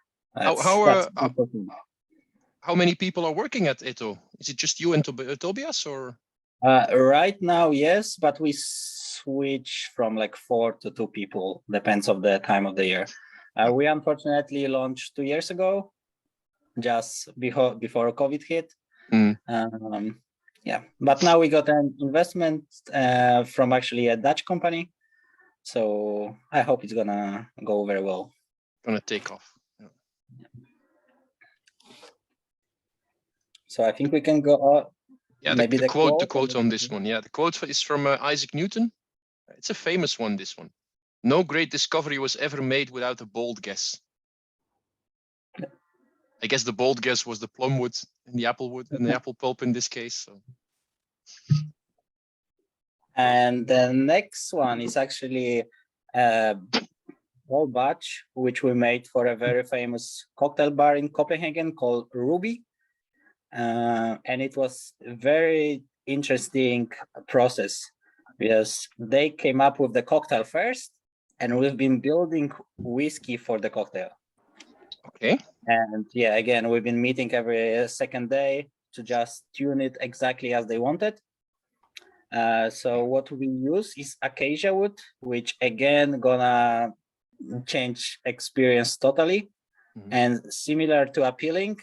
How many people are working at EtoH? Is it just you and Tobias, or? Right now, yes, but we switch from like 4 to 2 people, depends of the time of the year. We unfortunately launched 2 years ago, just before COVID hit. But now we got an investment from actually a Dutch company, so I hope it's gonna go very well. Gonna take off. So I think we can go. Maybe the quote on this one. Yeah, the quote is from Isaac Newton. It's a famous one. This one. No great discovery was ever made without a bold guess. I guess the bold guess was the plum wood and the apple wood and the apple pulp in this case. So. And the next one is actually a whole batch which we made for a very famous cocktail bar in Copenhagen called Ruby. And it was a very interesting process because they came up with the cocktail first, and we've been building whiskey for the cocktail. Okay. And yeah, again, we've been meeting every second day to just tune it exactly as they wanted. So what we use is acacia wood, which again gonna change experience totally. And similar to appealing,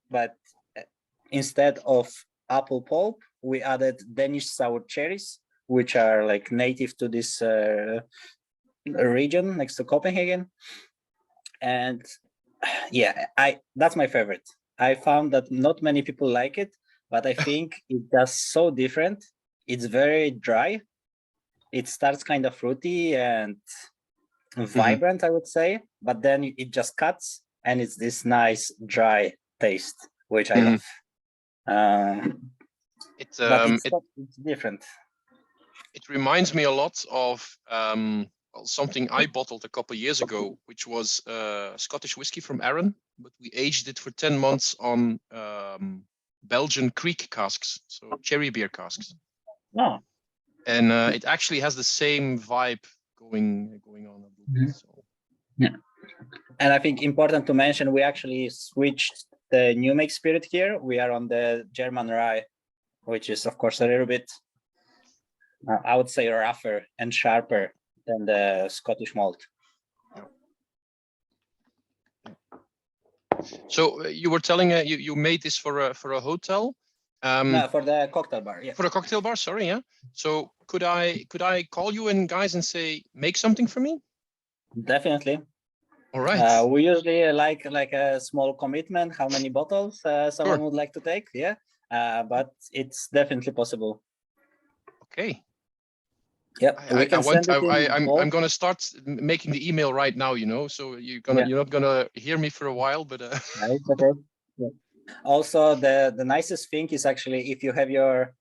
but instead of apple pulp, we added Danish sour cherries, which are like native to this region next to Copenhagen. And yeah, that's my favorite. I found that not many people like it, but I think it does so different. It's very dry. It starts kind of fruity and vibrant, I would say, but then it just cuts and it's this nice dry taste, which I love. It's different. It reminds me a lot of well, something I bottled a couple of years ago, which was Scottish whiskey from Arran, but we aged it for 10 months on Belgian creek casks, so cherry beer casks. No. And it actually has the same vibe going on. So. Yeah. And I think important to mention, we actually switched the new make spirit here. We are on the German rye, which is of course a little bit, I would say, rougher and sharper than the Scottish malt. So you were telling you made this for a hotel? No, for the cocktail bar. Yeah. For a cocktail bar. Sorry, yeah. So could I call you and guys and say make something for me? Definitely. All right. We usually like a small commitment, how many bottles someone would like to take. Yeah. But it's definitely possible. Okay. Yeah, I'm gonna start making the email right now. So you're not gonna hear me for a while, but. It's okay. Yeah. Also, the nicest thing is actually if you have your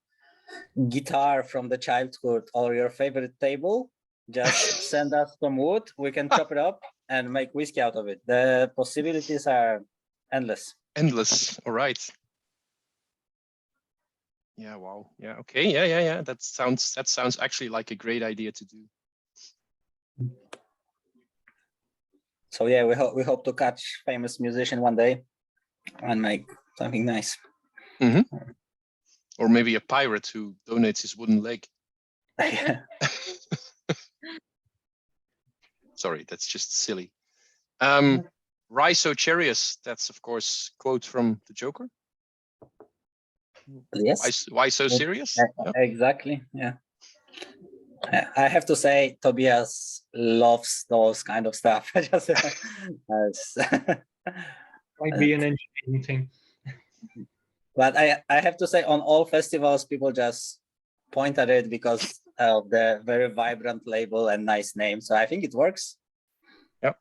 guitar from the childhood or your favorite table, just send us some wood. We can chop it up and make whiskey out of it. The possibilities are endless. Endless. All right. Yeah. Wow. Yeah. Okay. Yeah. That sounds actually like a great idea to do. So yeah, we hope to catch famous musician one day and make something nice. Mm-hmm. Or maybe a pirate who donates his wooden leg. Sorry, that's just silly. Rye so cherries. That's of course quote from the Joker. Yes. Why so serious? Exactly. Yeah. I have to say, Tobias loves those kind of stuff. Might be an interesting thing. But I have to say, on all festivals, people just point at it because of the very vibrant label and nice name. So I think it works. Yeah.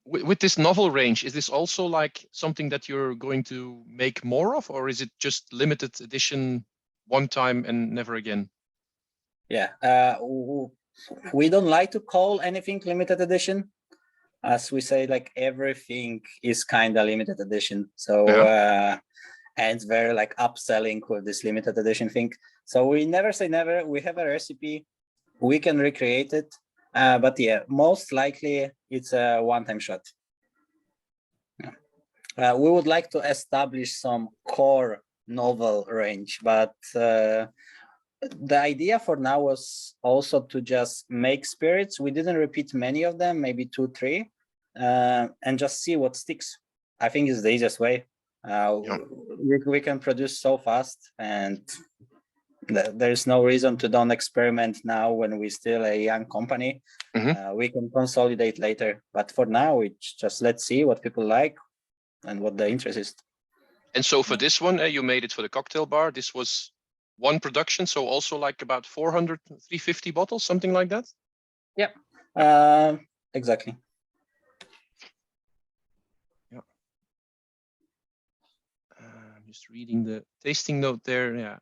With this novel range, is this also like something that you're going to make more of, or is it just limited edition one time and never again? Yeah, we don't like to call anything limited edition. As we say, like everything is kind of limited edition. So, and it's very like upselling with this limited edition thing. So we never say never. We have a recipe, we can recreate it. But yeah, most likely it's a one-time shot. We would like to establish some core novel range, but the idea for now was also to just make spirits. We didn't repeat many of them, maybe 2, 3, and just see what sticks. I think it's the easiest way. We can produce so fast, and there's no reason to don't experiment now when we're still a young company. We can consolidate later, but for now, it's just let's see what people like and what the interest is. And so for this one, you made it for the cocktail bar. This was one production, so also like about 400, 350 bottles, something like that? Yep, exactly. Yeah. I'm just reading the tasting note there. Yeah.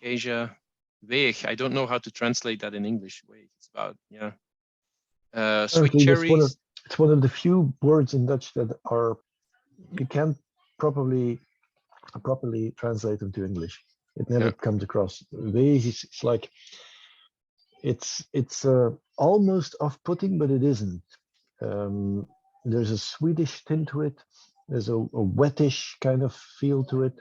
Asia, Weeg. I don't know how to translate that in English. Wait, it's about, sweet cherries. It's one of the few words in Dutch that you can't properly translate them to English. It never comes across. Weeg is like, it's almost off-putting, but it isn't. There's a Swedish tint to it. There's a wettish kind of feel to it,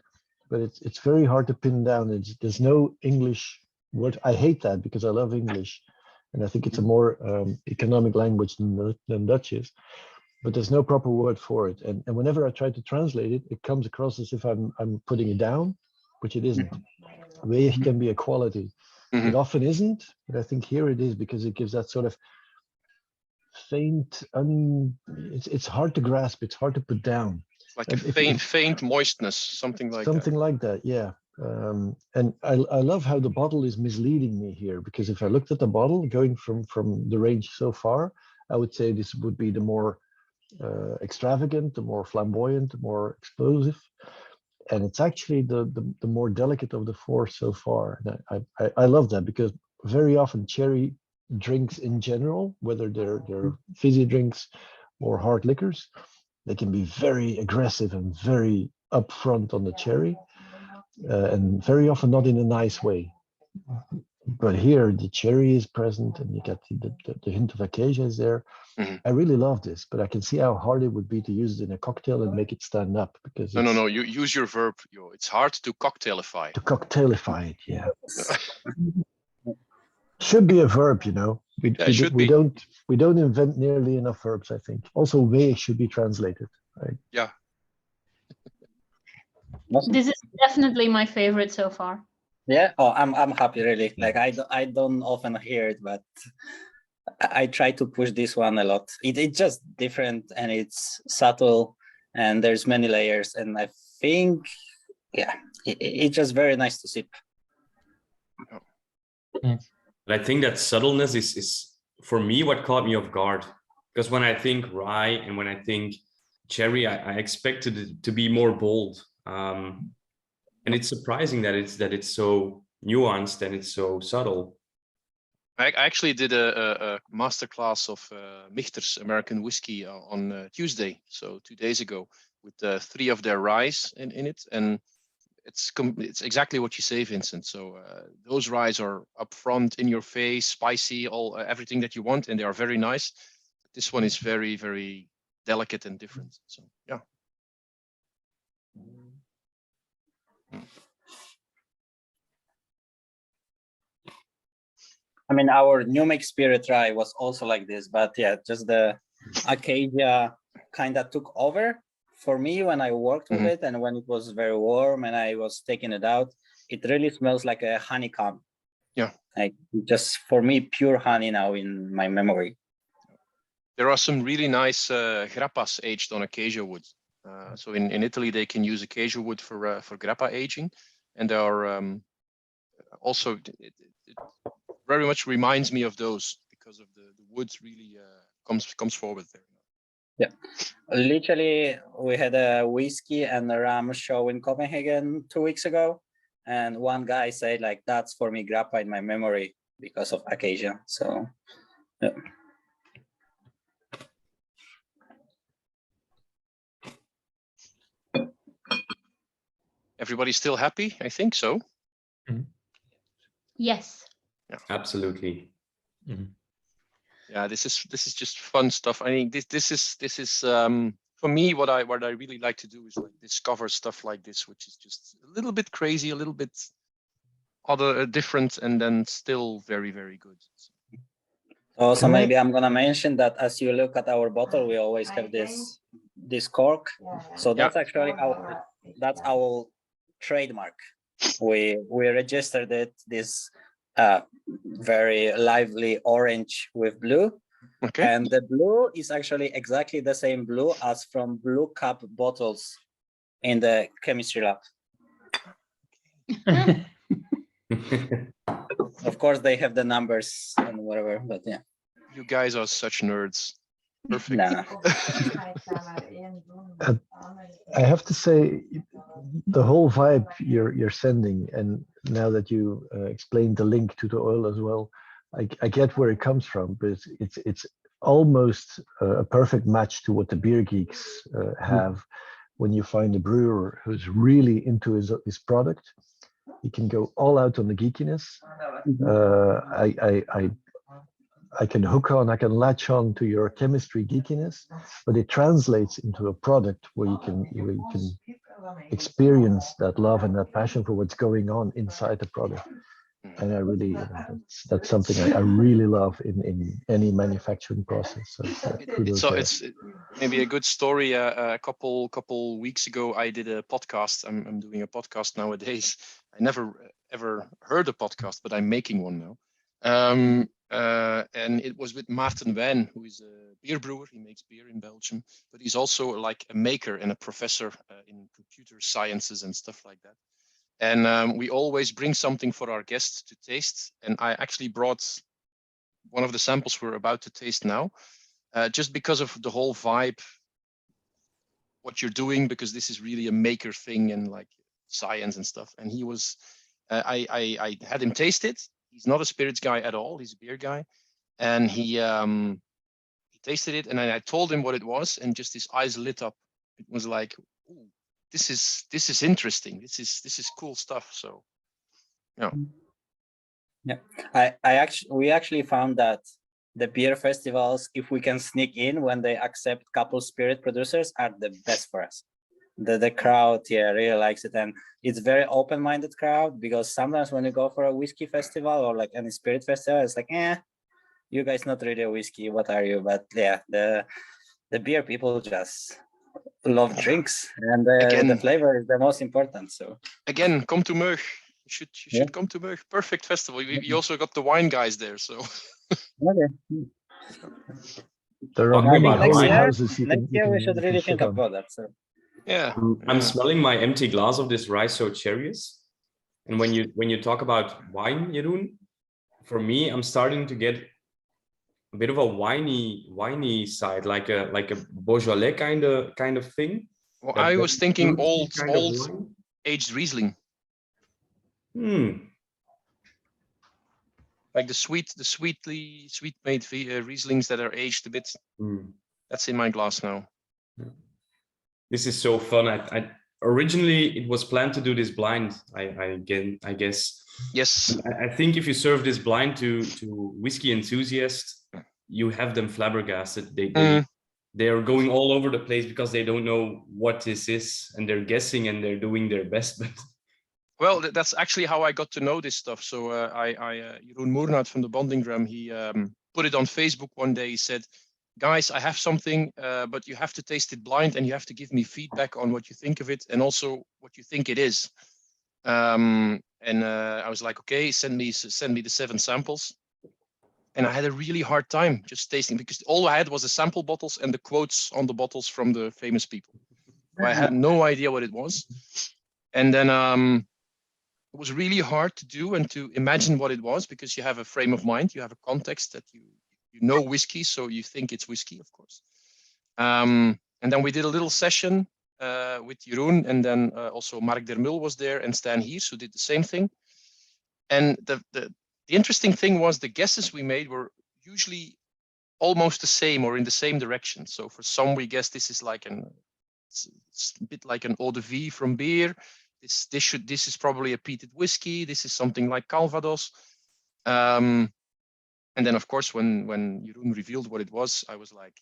but it's very hard to pin down. There's no English word. I hate that because I love English, and I think it's a more economic language than Dutch is. But there's no proper word for it, and whenever I try to translate it, it comes across as if I'm putting it down, which it isn't. Weeg can be a quality. It often isn't, but I think here it is because it gives that sort of faint, it's hard to grasp, it's hard to put down. It's like a faint moistness, something like that. Yeah. And I love how the bottle is misleading me here, because if I looked at the bottle going from the range so far, I would say this would be the more extravagant, the more flamboyant, the more explosive, and it's actually the more delicate of the four so far. And I love that, because very often cherry drinks in general, whether they're fizzy drinks or hard liquors. They can be very aggressive and very upfront on the cherry, and very often not in a nice way. But here the cherry is present, and you get the hint of acacia is there. Mhm. I really love this, but I can see how hard it would be to use it in a cocktail and make it stand up, because No. You use your verb. Yo, it's hard to cocktailify. to cocktailify it, yeah. Should be a verb, you know. Yeah, it should be. We don't invent nearly enough verbs, I think. Also, way should be translated, right? Yeah. This is definitely my favorite so far. Yeah. Oh, I'm happy really. Like I don't often hear it, but I try to push this one a lot. It's just different and it's subtle, and there's many layers. And I think, yeah, it's just very nice to sip. But I think that subtleness is for me what caught me off guard, because when I think rye and when I think cherry, I expected it to be more bold. And it's surprising that it's so nuanced and it's so subtle. I actually did a masterclass of Michter's American whiskey on Tuesday, so 2 days ago, with 3 of their ryes in it, and it's exactly what you say, Vincent. So those ryes are upfront, in your face, spicy, all everything that you want, and they are very nice. This one is very, very delicate and different. So yeah. I mean, our New Make Spirit rye was also like this, but yeah, just the acacia kind of took over for me when I worked with it, and when it was very warm and I was taking it out, it really smells like a honeycomb. Yeah. Like just for me, pure honey now in my memory. There are some really nice grappas aged on acacia wood. So in Italy, they can use acacia wood for grappa aging, and there are also it very much reminds me of those, because of the wood really comes forward there. Yeah, literally, we had a whiskey and a rum show in Copenhagen 2 weeks ago, and one guy said like, "That's for me grappa in my memory because of acacia." So, yeah. Everybody still happy? I think so. Yes. Yeah. Absolutely. Yeah, this is just fun stuff. I think this is for me what I really like to do is like discover stuff like this, which is just a little bit crazy, a little bit other different, and then still very, very good. Also, maybe I'm gonna mention that as you look at our bottle, we always have this cork. So that's actually our trademark. We registered it, this very lively orange with blue. Okay. And the blue is actually exactly the same blue as from blue cup bottles in the chemistry lab. Of course, they have the numbers and whatever, but yeah. You guys are such nerds. Perfect. Nah. I have to say, the whole vibe you're sending, and now that you explained the link to the oil as well, I get where it comes from, but it's almost a perfect match to what the beer geeks have. When you find a brewer who's really into his product, he can go all out on the geekiness. I can hook on, I can latch on to your chemistry geekiness, but it translates into a product where you can experience that love and that passion for what's going on inside the product. And I really, that's something I really love in any manufacturing process. So it's maybe a good story. A couple weeks ago, I did a podcast. I'm doing a podcast nowadays. I never ever heard a podcast, but I'm making one now. And it was with Maarten Wijn, who is a beer brewer. He makes beer in Belgium, but he's also like a maker and a professor in computer sciences and stuff like that. And we always bring something for our guests to taste. And I actually brought one of the samples we're about to taste now, just because of the whole vibe, what you're doing, because this is really a maker thing and like science and stuff. And he was, I had him taste it. He's not a spirits guy at all. He's a beer guy. and he tasted it, and I told him what it was, and just his eyes lit up. It was like, ooh, this is interesting. This is cool stuff. So, yeah. Yeah, we actually found that the beer festivals, if we can sneak in when they accept couple spirit producers, are the best for us. The crowd, yeah, really likes it, and it's very open-minded crowd, because sometimes when you go for a whiskey festival or like any spirit festival, it's like, you guys not really a whiskey, what are you? But yeah, the beer people just love drinks, and the flavor is the most important. So again, come to Meug. You should come to Meug. Perfect festival. You also got the wine guys there, so. Okay. There are Talking many about Next holy wine, year, houses you next year we should really shit think on. about that. So Yeah. I'm smelling my empty glass of this rye so cherries, and when you talk about wine, Jeroen, for me, I'm starting to get a bit of a winey side, like a Beaujolais kind of thing. Well, That I was thinking fruity kind of old wine. aged Riesling, like the sweet made Rieslings that are aged a bit. That's in my glass now. This is so fun. I originally it was planned to do this blind. I guess. Yes. I think if you serve this blind to whiskey enthusiasts, you have them flabbergasted. They are going all over the place because they don't know what this is, and they're guessing and they're doing their best. But well, that's actually how I got to know this stuff. So Jeroen Moernaut from the Bonding Dram, he put it on Facebook one day. He said, guys, I have something, but you have to taste it blind, and you have to give me feedback on what you think of it, and also what you think it is. And I was like, okay, send me the 7 samples. And I had a really hard time just tasting, because all I had was the sample bottles and the quotes on the bottles from the famous people. So I had no idea what it was. And then it was really hard to do and to imagine what it was, because you have a frame of mind, you have a context that you know whiskey, so you think it's whiskey, of course. And then we did a little session with Jeroen, and then also Mark Dermul was there, and Stan Hiers, who did the same thing. And the interesting thing was the guesses we made were usually almost the same or in the same direction. So for some, we guessed this is like it's a bit like an eau de vie from beer. This is probably a peated whiskey. This is something like Calvados. And then, of course, when Jeroen revealed what it was, I was like,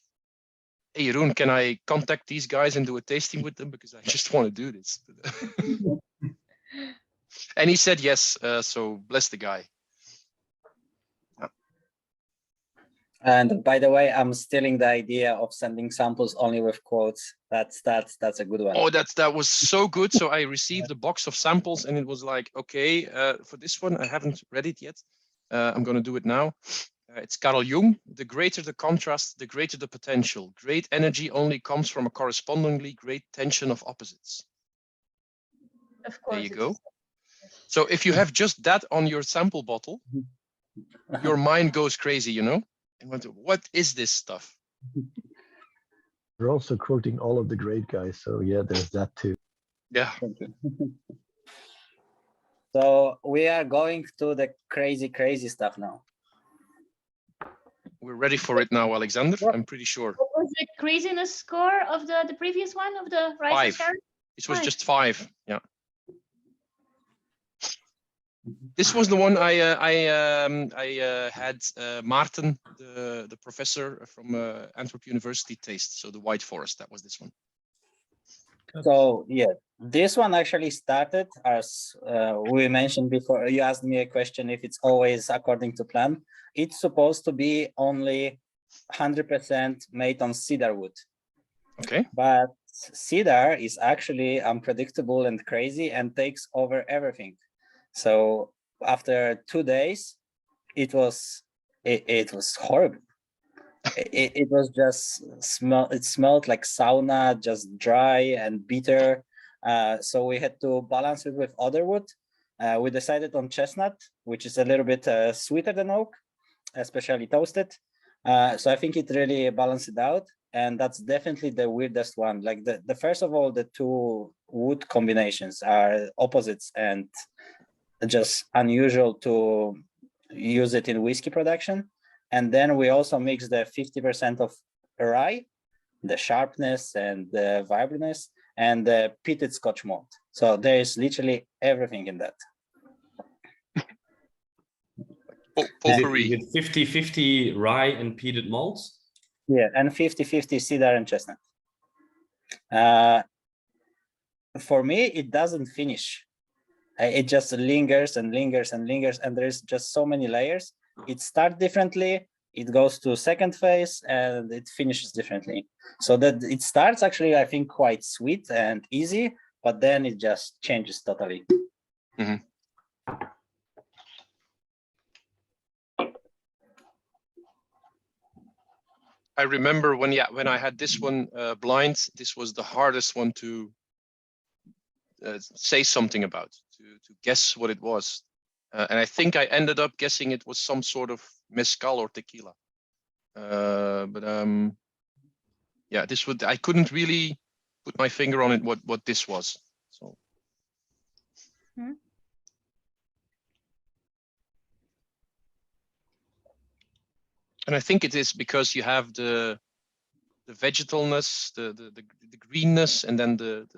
hey, Jeroen, can I contact these guys and do a tasting with them? Because I just want to do this. And he said yes, so bless the guy. Yeah. And by the way, I'm stealing the idea of sending samples only with quotes. That's a good one. Oh, that was so good. So I received a box of samples, and it was like, okay, for this one, I haven't read it yet. I'm going to do it now. It's Carl Jung. The greater the contrast, the greater the potential. Great energy only comes from a correspondingly great tension of opposites. Of course. There you go. So if you have just that on your sample bottle, your mind goes crazy, you know? And what is this stuff? We're also quoting all of the great guys, so yeah, there's that too. Yeah. So we are going to the crazy stuff now. We're ready for it now, Alexander. I'm pretty sure. What was the craziness score of the previous one, of the Rising 5. Star? This was just 5. Yeah. This was the one I had Maarten, the professor from Antwerp University, taste. So the White Forest, that was this one. So yeah, this one actually started as we mentioned before. You asked me a question if it's always according to plan. It's supposed to be only 100% made on cedar wood. Okay. But cedar is actually unpredictable and crazy and takes over everything. So after 2 days, it was horrible. It was just it smelled like sauna, just dry and bitter. So we had to balance it with other wood. We decided on chestnut, which is a little bit sweeter than oak, especially toasted. So I think it really balanced it out. And that's definitely the weirdest one. Like the first of all, the 2 wood combinations are opposites and just unusual to use it in whiskey production. And then we also mix the 50% of rye, the sharpness and the vibrantness, and the peated Scotch malt. So there is literally everything in that. Potpourri. With 50-50 rye and peated malts. Yeah, and 50-50 cedar and chestnut. For me, it doesn't finish. It just lingers and lingers and lingers, and there's just so many layers. It starts differently, it goes to second phase, and it finishes differently. So that it starts actually, I think, quite sweet and easy, but then it just changes totally. Mm-hmm. I remember when I had this one blind, this was the hardest one to say something about, to guess what it was. And I think I ended up guessing it was some sort of mezcal or tequila. Yeah, I couldn't really put my finger on it what this was. So. And I think it is because you have the vegetalness, the greenness, and then the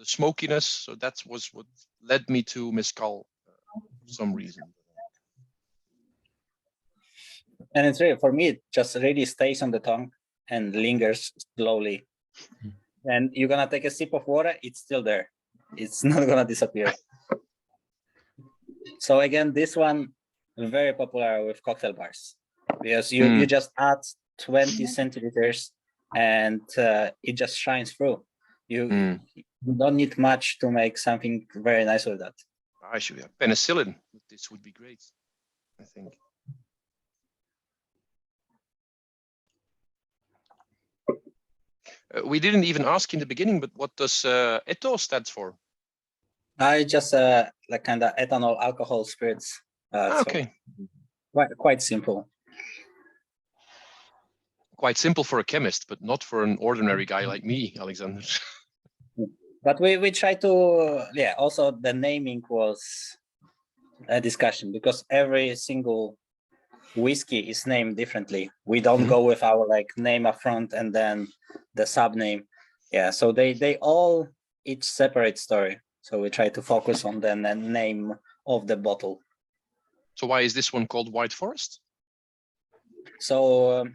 smokiness. So that was what led me to mezcal for some reason. And it's really, for me, it just really stays on the tongue and lingers slowly. And you're gonna take a sip of water, it's still there. It's not gonna disappear. So again, this one very popular with cocktail bars, because you just add 20 centiliters and it just shines through. You don't need much to make something very nice with that. I should have penicillin. This would be great, I think. We didn't even ask in the beginning, but what does EtoH stand for? I just like kind of ethanol alcohol spirits. Okay. So quite simple. Quite simple for a chemist, but not for an ordinary guy like me, Aleksander. But we try to, yeah, also the naming was a discussion, because every single whiskey is named differently. We don't go with our like name up front and then the sub name. Yeah, so they all each separate story. So we try to focus on the name of the bottle. So why is this one called White Forest? So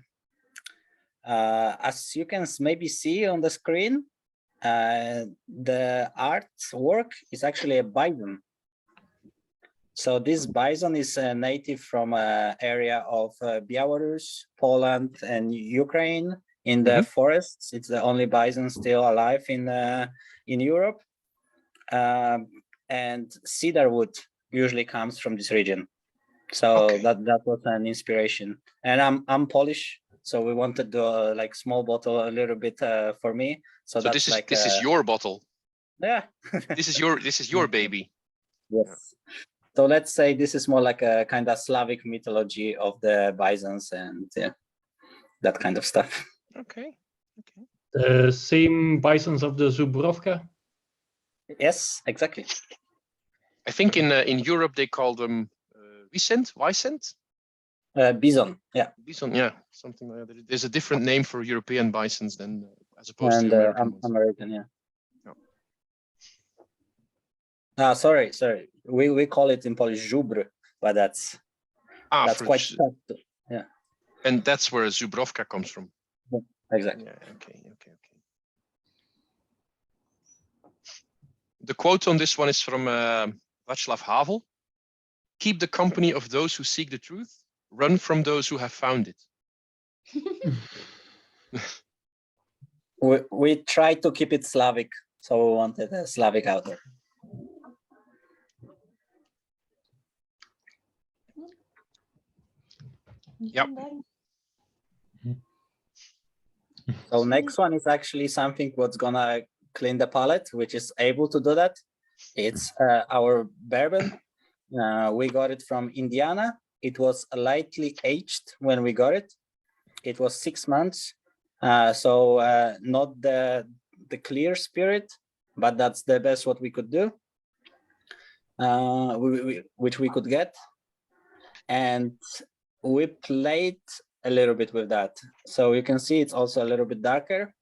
as you can maybe see on the screen, the artwork is actually a bison. So this bison is a native from an area of Belarus, Poland, and Ukraine in the forests. It's the only bison still alive in Europe. And cedar wood usually comes from this region. So that was an inspiration. And I'm Polish, so we wanted to like small bottle a little bit for me. So that's this is your bottle. Yeah. this is your baby. Yes. Yeah. So let's say this is more like a kind of Slavic mythology of the bisons and that kind of stuff. Okay. The same bisons of the Zubrovka? Yes, exactly. I think in Europe they call them Bison, yeah. Bison, yeah, something like that. There's a different name for European bisons than as opposed to American ones. American, yeah. Sorry. We call it in Polish żubr, but that's quite tough. Yeah. And that's where Zubrovka comes from. Yeah, exactly. Yeah. Okay. The quote on this one is from Václav Havel. Keep the company of those who seek the truth. Run from those who have found it. We try to keep it Slavic, so we wanted a Slavic author. Yep. So next one is actually something what's gonna clean the palate, which is able to do that. It's our bourbon. We got it from Indiana. It was lightly aged when we got it. It was 6 months. So not the clear spirit, but that's the best what we could do, which we could get. And we played a little bit with that. So you can see it's also a little bit darker.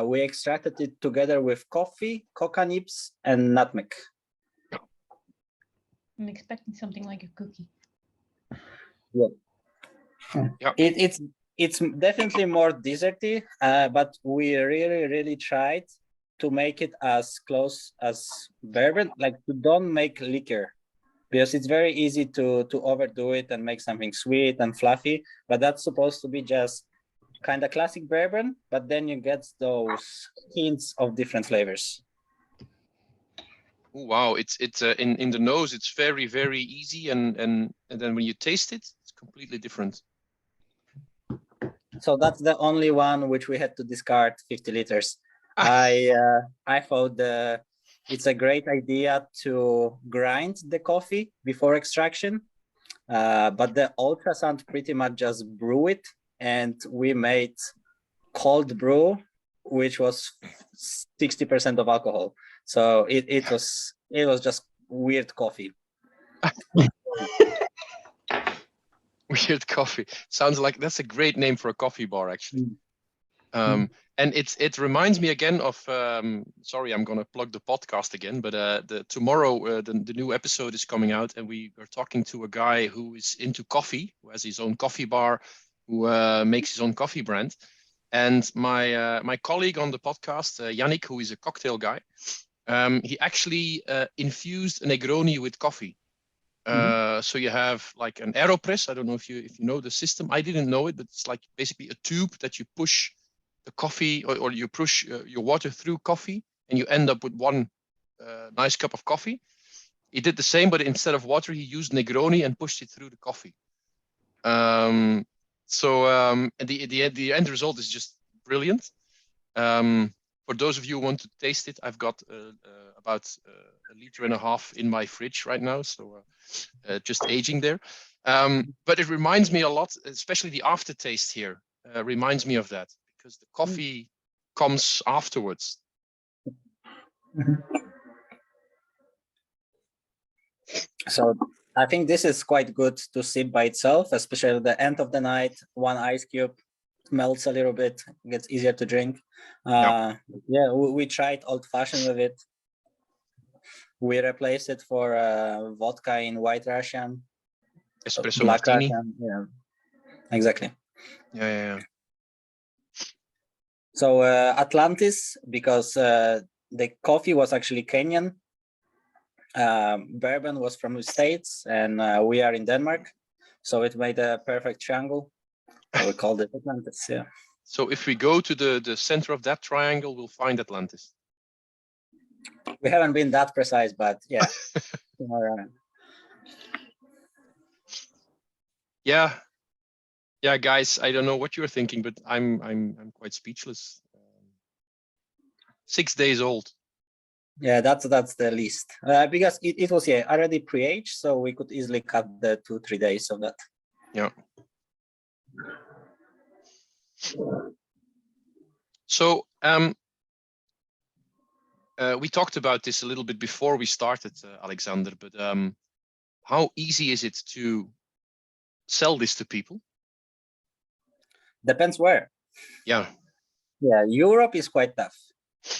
We extracted it together with coffee, coca nibs, and nutmeg. I'm expecting something like a cookie. Yeah. It's definitely more desserty, but we really tried to make it as close as bourbon, like to don't make liquor, because it's very easy to overdo it and make something sweet and fluffy, but that's supposed to be just kind of classic bourbon, but then you get those hints of different flavors. Oh, wow, it's in the nose, it's very easy, and then when you taste it, it's completely different. So that's the only one which we had to discard 50 liters. I thought it's a great idea to grind the coffee before extraction, but the ultrasound pretty much just brew it, and we made cold brew, which was 60% of alcohol. So it was just weird coffee. Weird coffee. Sounds like that's a great name for a coffee bar, actually. And it reminds me again of sorry, I'm gonna plug the podcast again, but tomorrow the new episode is coming out, and we are talking to a guy who is into coffee, who has his own coffee bar, who makes his own coffee brand. And my colleague on the podcast, Yannick, who is a cocktail guy, he actually infused a Negroni with coffee. So you have like an AeroPress. I don't know if you know the system. I didn't know it, but it's like basically a tube that you push the coffee or you push your water through coffee, and you end up with one nice cup of coffee. He did the same, but instead of water, he used Negroni and pushed it through the coffee. And the end result is just brilliant. For those of you who want to taste it, I've got about 1.5 liters in my fridge right now, so just aging there. But it reminds me a lot, especially the aftertaste here, reminds me of that, because the coffee comes afterwards. So I think this is quite good to sip by itself, especially at the end of the night. One ice cube melts a little bit, gets easier to drink. Yeah, we tried old-fashioned with it. We replaced it for vodka in White Russian, Espresso Black martini. Russian. Yeah, exactly. Yeah. So Atlantis, because the coffee was actually Kenyan, bourbon was from the States, and we are in Denmark, so it made a perfect triangle. So we called it Atlantis. Yeah. So if we go to the center of that triangle, we'll find Atlantis. We haven't been that precise, but yeah. Yeah, guys, I don't know what you're thinking, but I'm quite speechless. 6 days old. Yeah, that's the least, because it was already pre-aged, so we could easily cut the 2-3 days of that. Yeah. So we talked about this a little bit before we started, Aleksander, but how easy is it to sell this to people? Depends where. Yeah. Yeah, Europe is quite tough.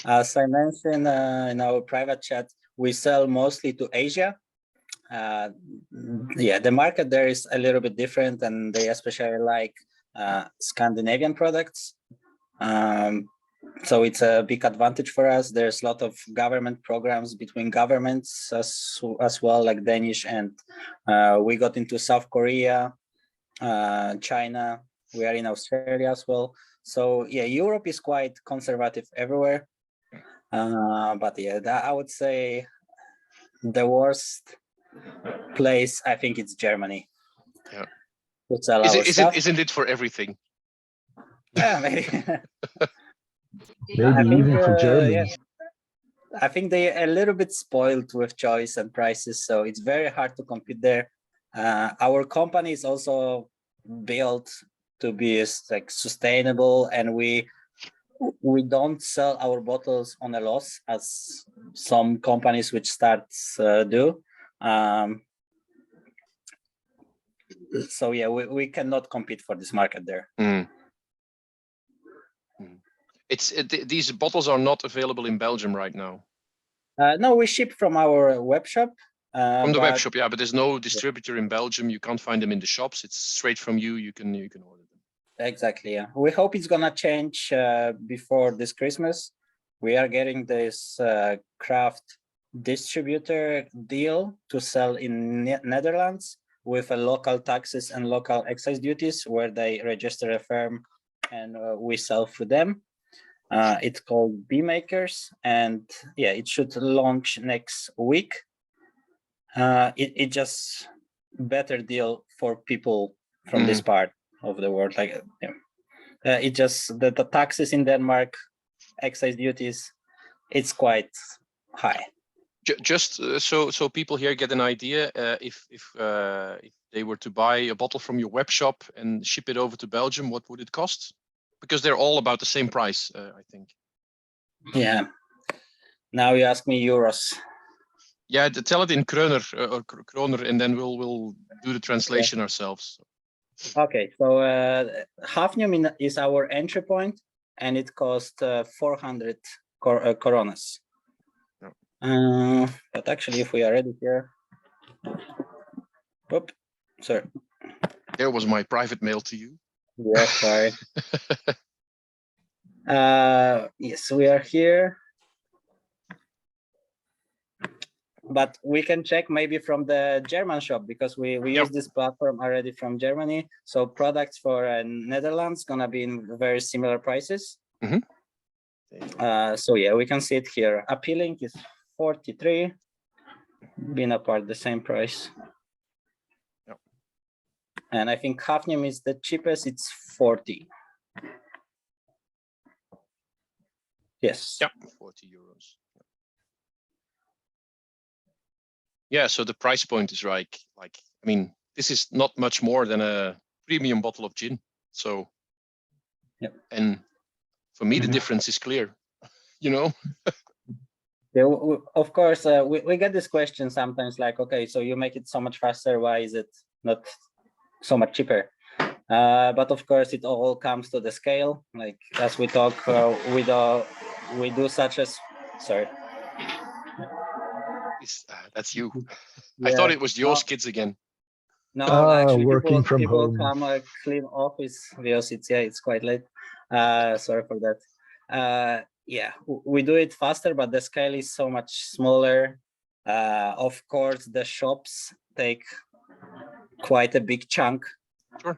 As I mentioned in our private chat, we sell mostly to Asia. Yeah, the market there is a little bit different, and they especially like Scandinavian products. So it's a big advantage for us. There's a lot of government programs between governments as well, like Danish, and we got into South Korea, China. We are in Australia as well. So yeah, Europe is quite conservative everywhere. But yeah, I would say the worst place, I think it's Germany. Yeah. Isn't it for everything? Yeah, maybe. Maybe even for Germany. Yeah. I think they're a little bit spoiled with choice and prices, so it's very hard to compete there. Our company is also built to be like sustainable, and we don't sell our bottles on a loss as some companies which starts do. So yeah, we cannot compete for this market there. These bottles are not available in Belgium right now. No, we ship from our web shop. From the web but- shop, yeah, but there's no distributor in Belgium. You can't find them in the shops. It's straight from you. You can order them. Exactly, yeah. We hope it's gonna change before this Christmas. We are getting this craft distributor deal to sell in Netherlands with a local taxes and local excise duties, where they register a firm and we sell for them. It's called Bee Makers, and yeah, it should launch next week. It just better deal for people from this part of the world. Like, it just the taxes in Denmark, excise duties, it's quite high. Just so people here get an idea, if they were to buy a bottle from your web shop and ship it over to Belgium, what would it cost? Because they're all about the same price, I think. Yeah. Now you ask me euros. Yeah, tell it in kroner, and then we'll do the translation ourselves. Okay, so hafnium is our entry point, and it costs 400 coronas. But actually, if we are ready here, whoop, sorry. There was my private mail to you. Yeah, sorry. Yes, we are here. But we can check maybe from the German shop, because we use this platform already from Germany. So products for Netherlands gonna be in very similar prices. So yeah, we can see it here. Appealing is 43, being apart the same price. And I think hafnium is the cheapest, it's 40. Yes. Yeah, 40 euros. Yeah, so the price point is like I mean, this is not much more than a premium bottle of gin. So, and for me, the difference is clear, you know? Yeah, of course, we get this question sometimes, like, okay, so you make it so much faster, why is it not so much cheaper? But of course, it all comes to the scale. Like, as we talk, we do such as, sorry. That's you. Yeah. I thought it was yours kids again. No, actually, working from people home. come clean office because it's quite late. Sorry for that. Yeah, we do it faster, but the scale is so much smaller. Of course, the shops take quite a big chunk. Sure.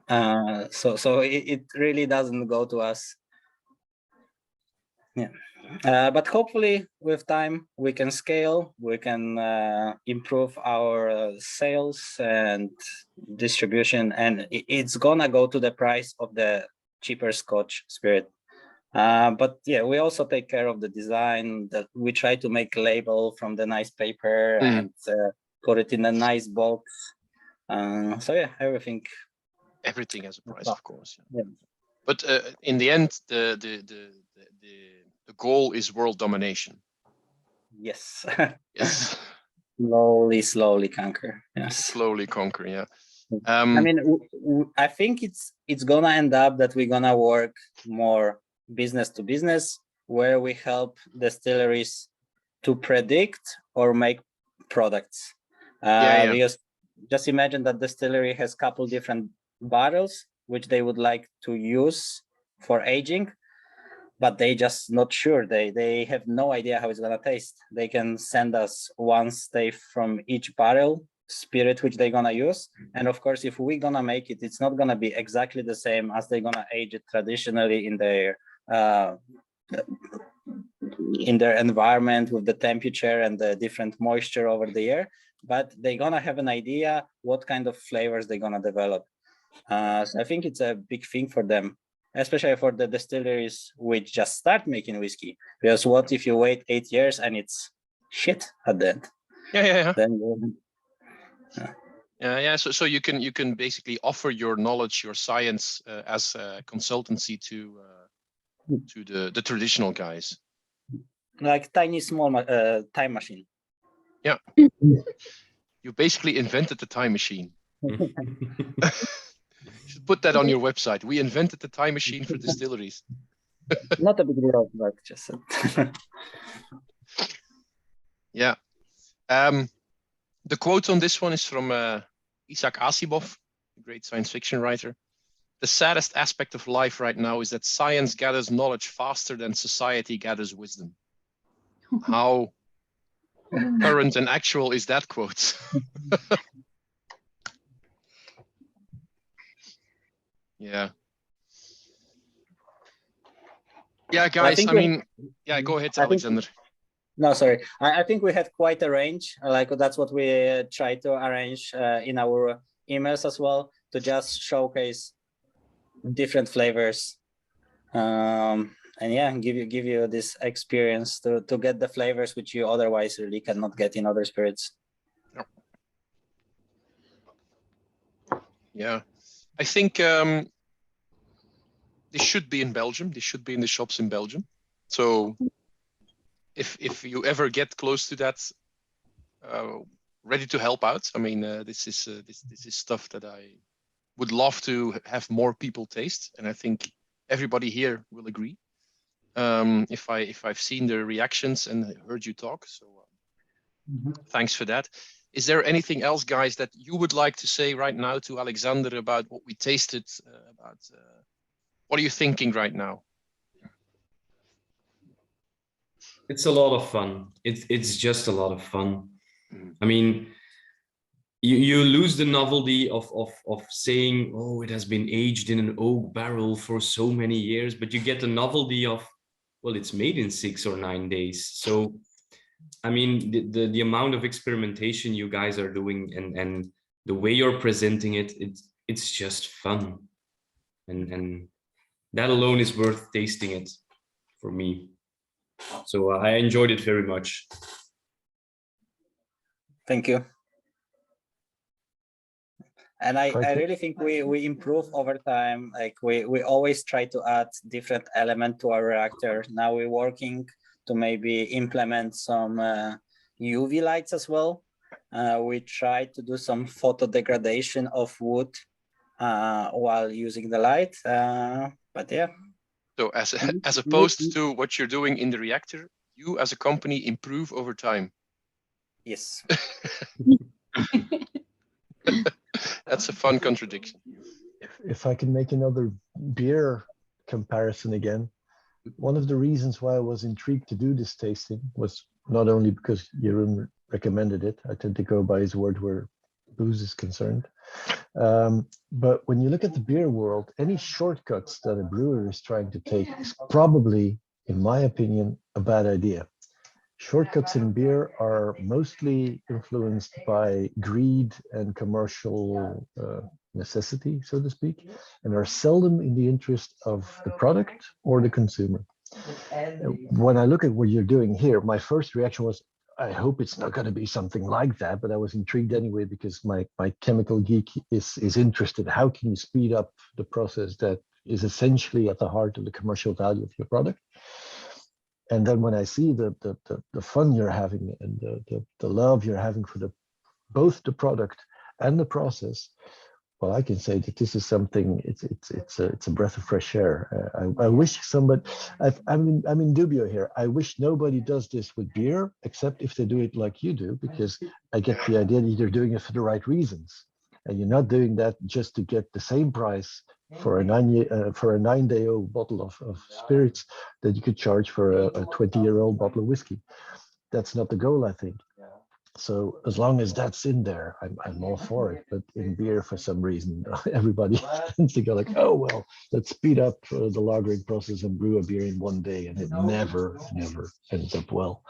So it really doesn't go to us. Yeah. But hopefully with time we can scale, we can improve our sales and distribution, and it's gonna go to the price of the cheaper Scotch spirit. But yeah, we also take care of the design, that we try to make a label from the nice paper and put it in a nice box. So yeah, everything has a price, of course. Yeah. But in the end, the goal is world domination. Yes. Yes. slowly conquer. Yes. Slowly conquer. Yeah. I mean, I think it's gonna end up that we're gonna work more business to business, where we help distilleries to predict or make products. Because just imagine that distillery has a couple different barrels which they would like to use for aging, but they just not sure. They have no idea how it's gonna taste. They can send us one stave from each barrel spirit which they're gonna use, and of course, if we're gonna make it, it's not gonna be exactly the same as they're gonna age it traditionally in their environment with the temperature and the different moisture over the year, but they're gonna have an idea what kind of flavors they're gonna develop. So I think it's a big thing for them, especially for the distilleries which just start making whiskey. Because what if you wait 8 years and it's shit at the end? Yeah. Then, Yeah. So you can basically offer your knowledge, your science as a consultancy to the traditional guys. like tiny small time machine. Yeah. You basically invented the time machine. should put that on your website. We invented the time machine for distilleries. Not a big deal, but just Yeah. The quote on this one is from Isaac Asimov, a great science fiction writer. The saddest aspect of life right now is that science gathers knowledge faster than society gathers wisdom. How current and actual is that quote? Yeah. Yeah, guys, I mean, yeah, go ahead, Aleksander. No, sorry. I think we had quite a range. Like that's what we try to arrange in our emails as well, to just showcase different flavors, and yeah, give you this experience to get the flavors which you otherwise really cannot get in other spirits. Yeah, I think this should be in Belgium. This should be in the shops in Belgium. So if you ever get close to that, ready to help out. I mean, this is stuff that I would love to have more people taste, and I think everybody here will agree. If I've seen the reactions and heard you talk, so thanks for that. Is there anything else, guys, that you would like to say right now to Aleksander about what we tasted? What are you thinking right now? It's a lot of fun. It's just a lot of fun. I mean, you lose the novelty of saying, oh, it has been aged in an oak barrel for so many years, but you get the novelty of, well, it's made in 6 or 9 days. So, I mean, the amount of experimentation you guys are doing and the way you're presenting it, it's just fun. And that alone is worth tasting it for me. So I enjoyed it very much. Thank you. And I really think we improve over time. Like we always try to add different element to our reactor. Now we're working to maybe implement some UV lights as well. We try to do some photo degradation of wood while using the light. But yeah. So as opposed to what you're doing in the reactor, you as a company improve over time. Yes. That's a fun contradiction. If I can make another beer comparison again, one of the reasons why I was intrigued to do this tasting was not only because Jeroen recommended it. I tend to go by his word where booze is concerned. But when you look at the beer world, any shortcuts that a brewer is trying to take is probably, in my opinion, a bad idea. Shortcuts in beer are mostly influenced by greed and commercial necessity, so to speak, and are seldom in the interest of the product or the consumer. When I look at what you're doing here, my first reaction was, I hope it's not going to be something like that, but I was intrigued anyway because my chemical geek is interested. How can you speed up the process that is essentially at the heart of the commercial value of your product? And then when I see the fun you're having and the love you're having for both the product and the process, well, I can say that this is something. It's a breath of fresh air. I wish somebody. I'm in dubio here. I wish nobody does this with beer, except if they do it like you do, because I get the idea that you're doing it for the right reasons, and you're not doing that just to get the same price for a 9-day-old bottle of spirits that you could charge for a 20-year-old bottle of whiskey. That's not the goal, I think. So as long as that's in there, I'm all for it. But in beer, for some reason, everybody tends to go like, oh, well, let's speed up the lagering process and brew a beer in 1 day. And it never ends up well.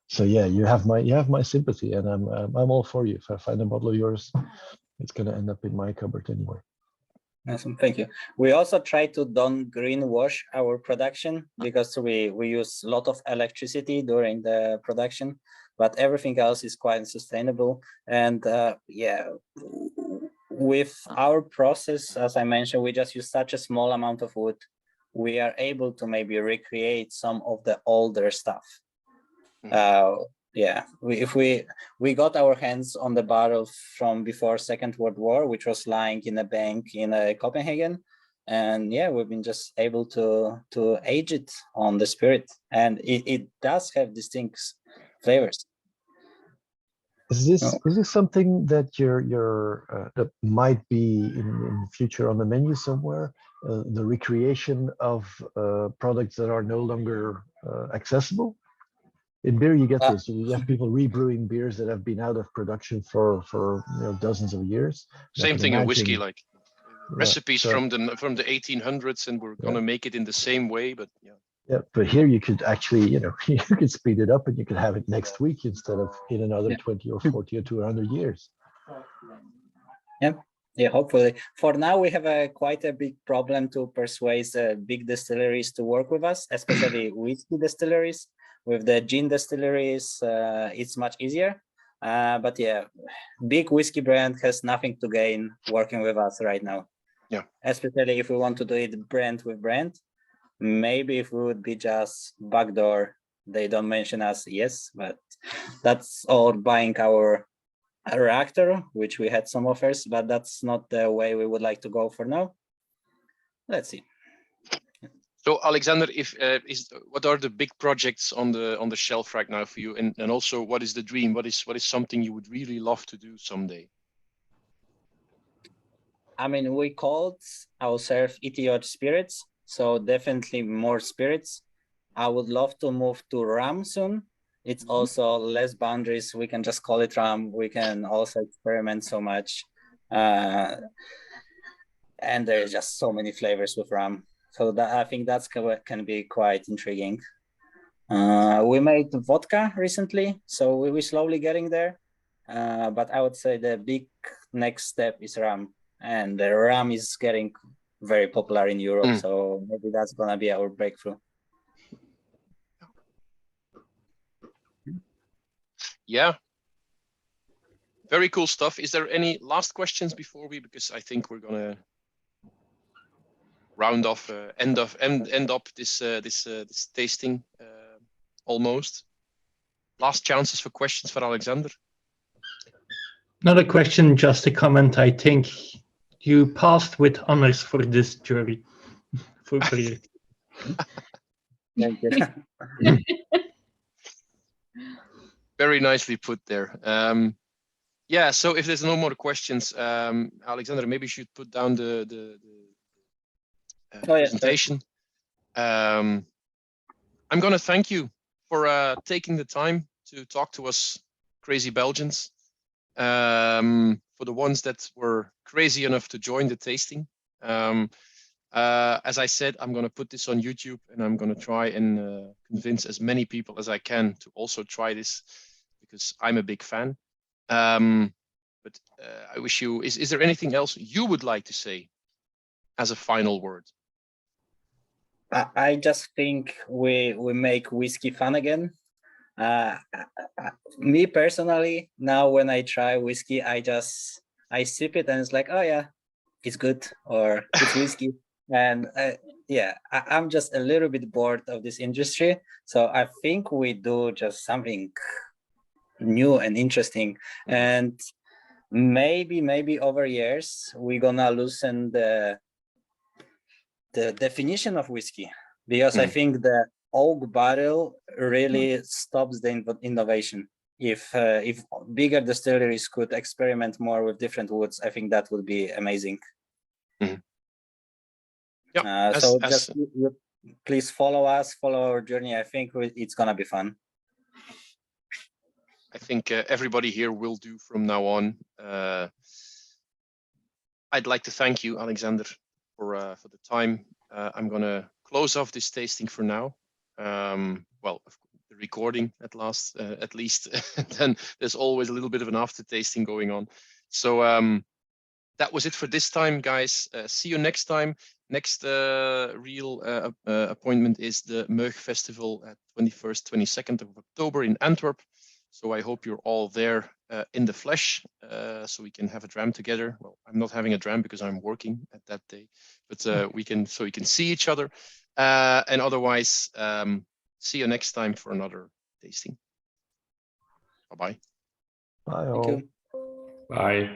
So yeah, you have my sympathy, and I'm all for you. If I find a bottle of yours, it's going to end up in my cupboard anyway. Awesome, thank you. We also try to don't greenwash our production because we use a lot of electricity during the production, but everything else is quite sustainable. And yeah, with our process, as I mentioned, we just use such a small amount of wood. We are able to maybe recreate some of the older stuff. yeah, if we got our hands on the barrel from before Second World War, which was lying in a bank in Copenhagen, and yeah, we've been just able to age it on the spirit, and it does have distinct flavors. Is this something that that might be in the future on the menu somewhere? The recreation of products that are no longer accessible? In beer, you get this. You have people rebrewing beers that have been out of production for dozens of years. Same thing in whiskey, like Yeah, recipes so- from the 1800s, and we're gonna make it in the same way. But yeah, Yeah, but here you could actually, you could speed it up and you could have it next week instead of in another 20 or 40 or 200 years. Yeah, hopefully. For now, we have quite a big problem to persuade big distilleries to work with us, especially whiskey distilleries. With the gin distilleries, it's much easier. But yeah, big whiskey brand has nothing to gain working with us right now. Yeah. Especially if we want to do it brand with brand. Maybe if we would be just backdoor, they don't mention us, yes, but that's all buying our reactor, which we had some offers, but that's not the way we would like to go for now. Let's see. so Aleksander, what are the big projects on the shelf right now for you, and also what is the dream? What is something you would really love to do someday? I mean, we called ourselves EtoH Spirits, so definitely more spirits. I would love to move to Ram soon. It's also less boundaries. We can just call it Ram. We can also experiment so much. And there's just so many flavors with Ram. So I think that's can be quite intriguing. We made vodka recently, so we're slowly getting there. But I would say the big next step is Ram. And the Ram is getting very popular in Europe, so maybe that's gonna be our breakthrough. Yeah, very cool stuff. Is there any last questions before because I think we're gonna round off, end up this tasting almost. Last chances for questions for Aleksander. Not a question, just a comment. I think you passed with honors for this jury. For beer. Thank you. Very nicely put there. Yeah, so if there's no more questions, Aleksander, maybe you should put down the presentation. I'm going to thank you for taking the time to talk to us crazy Belgians. For the ones that were crazy enough to join the tasting. As I said, I'm going to put this on YouTube, and I'm going to try and convince as many people as I can to also try this, because I'm a big fan. But I wish you, is there anything else you would like to say as a final word? I just think we make whiskey fun again. Me personally, now when I try whiskey, I sip it and it's like, oh yeah, it's good, or it's whiskey. And yeah, I'm just a little bit bored of this industry. So I think we do just something new and interesting. And maybe over years, we're gonna loosen the definition of whiskey, because I think the oak barrel really stops the innovation. If bigger distilleries could experiment more with different woods, I think that would be amazing. Yeah, just please follow us, follow our journey. I think it's gonna be fun. I think everybody here will do from now on. I'd like to thank you, Aleksander, for the time. I'm gonna close off this tasting for now. Well, the recording at least. Then there's always a little bit of an after tasting going on. So that was it for this time, guys. See you next time. Next real appointment is the Meug Festival at 21st, 22nd of October in Antwerp. So I hope you're all there in the flesh, so we can have a dram together. Well, I'm not having a dram because I'm working at that day, but we can see each other. And otherwise, see you next time for another tasting. Bye-bye. Bye Thank all. you. Bye.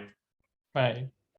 Bye.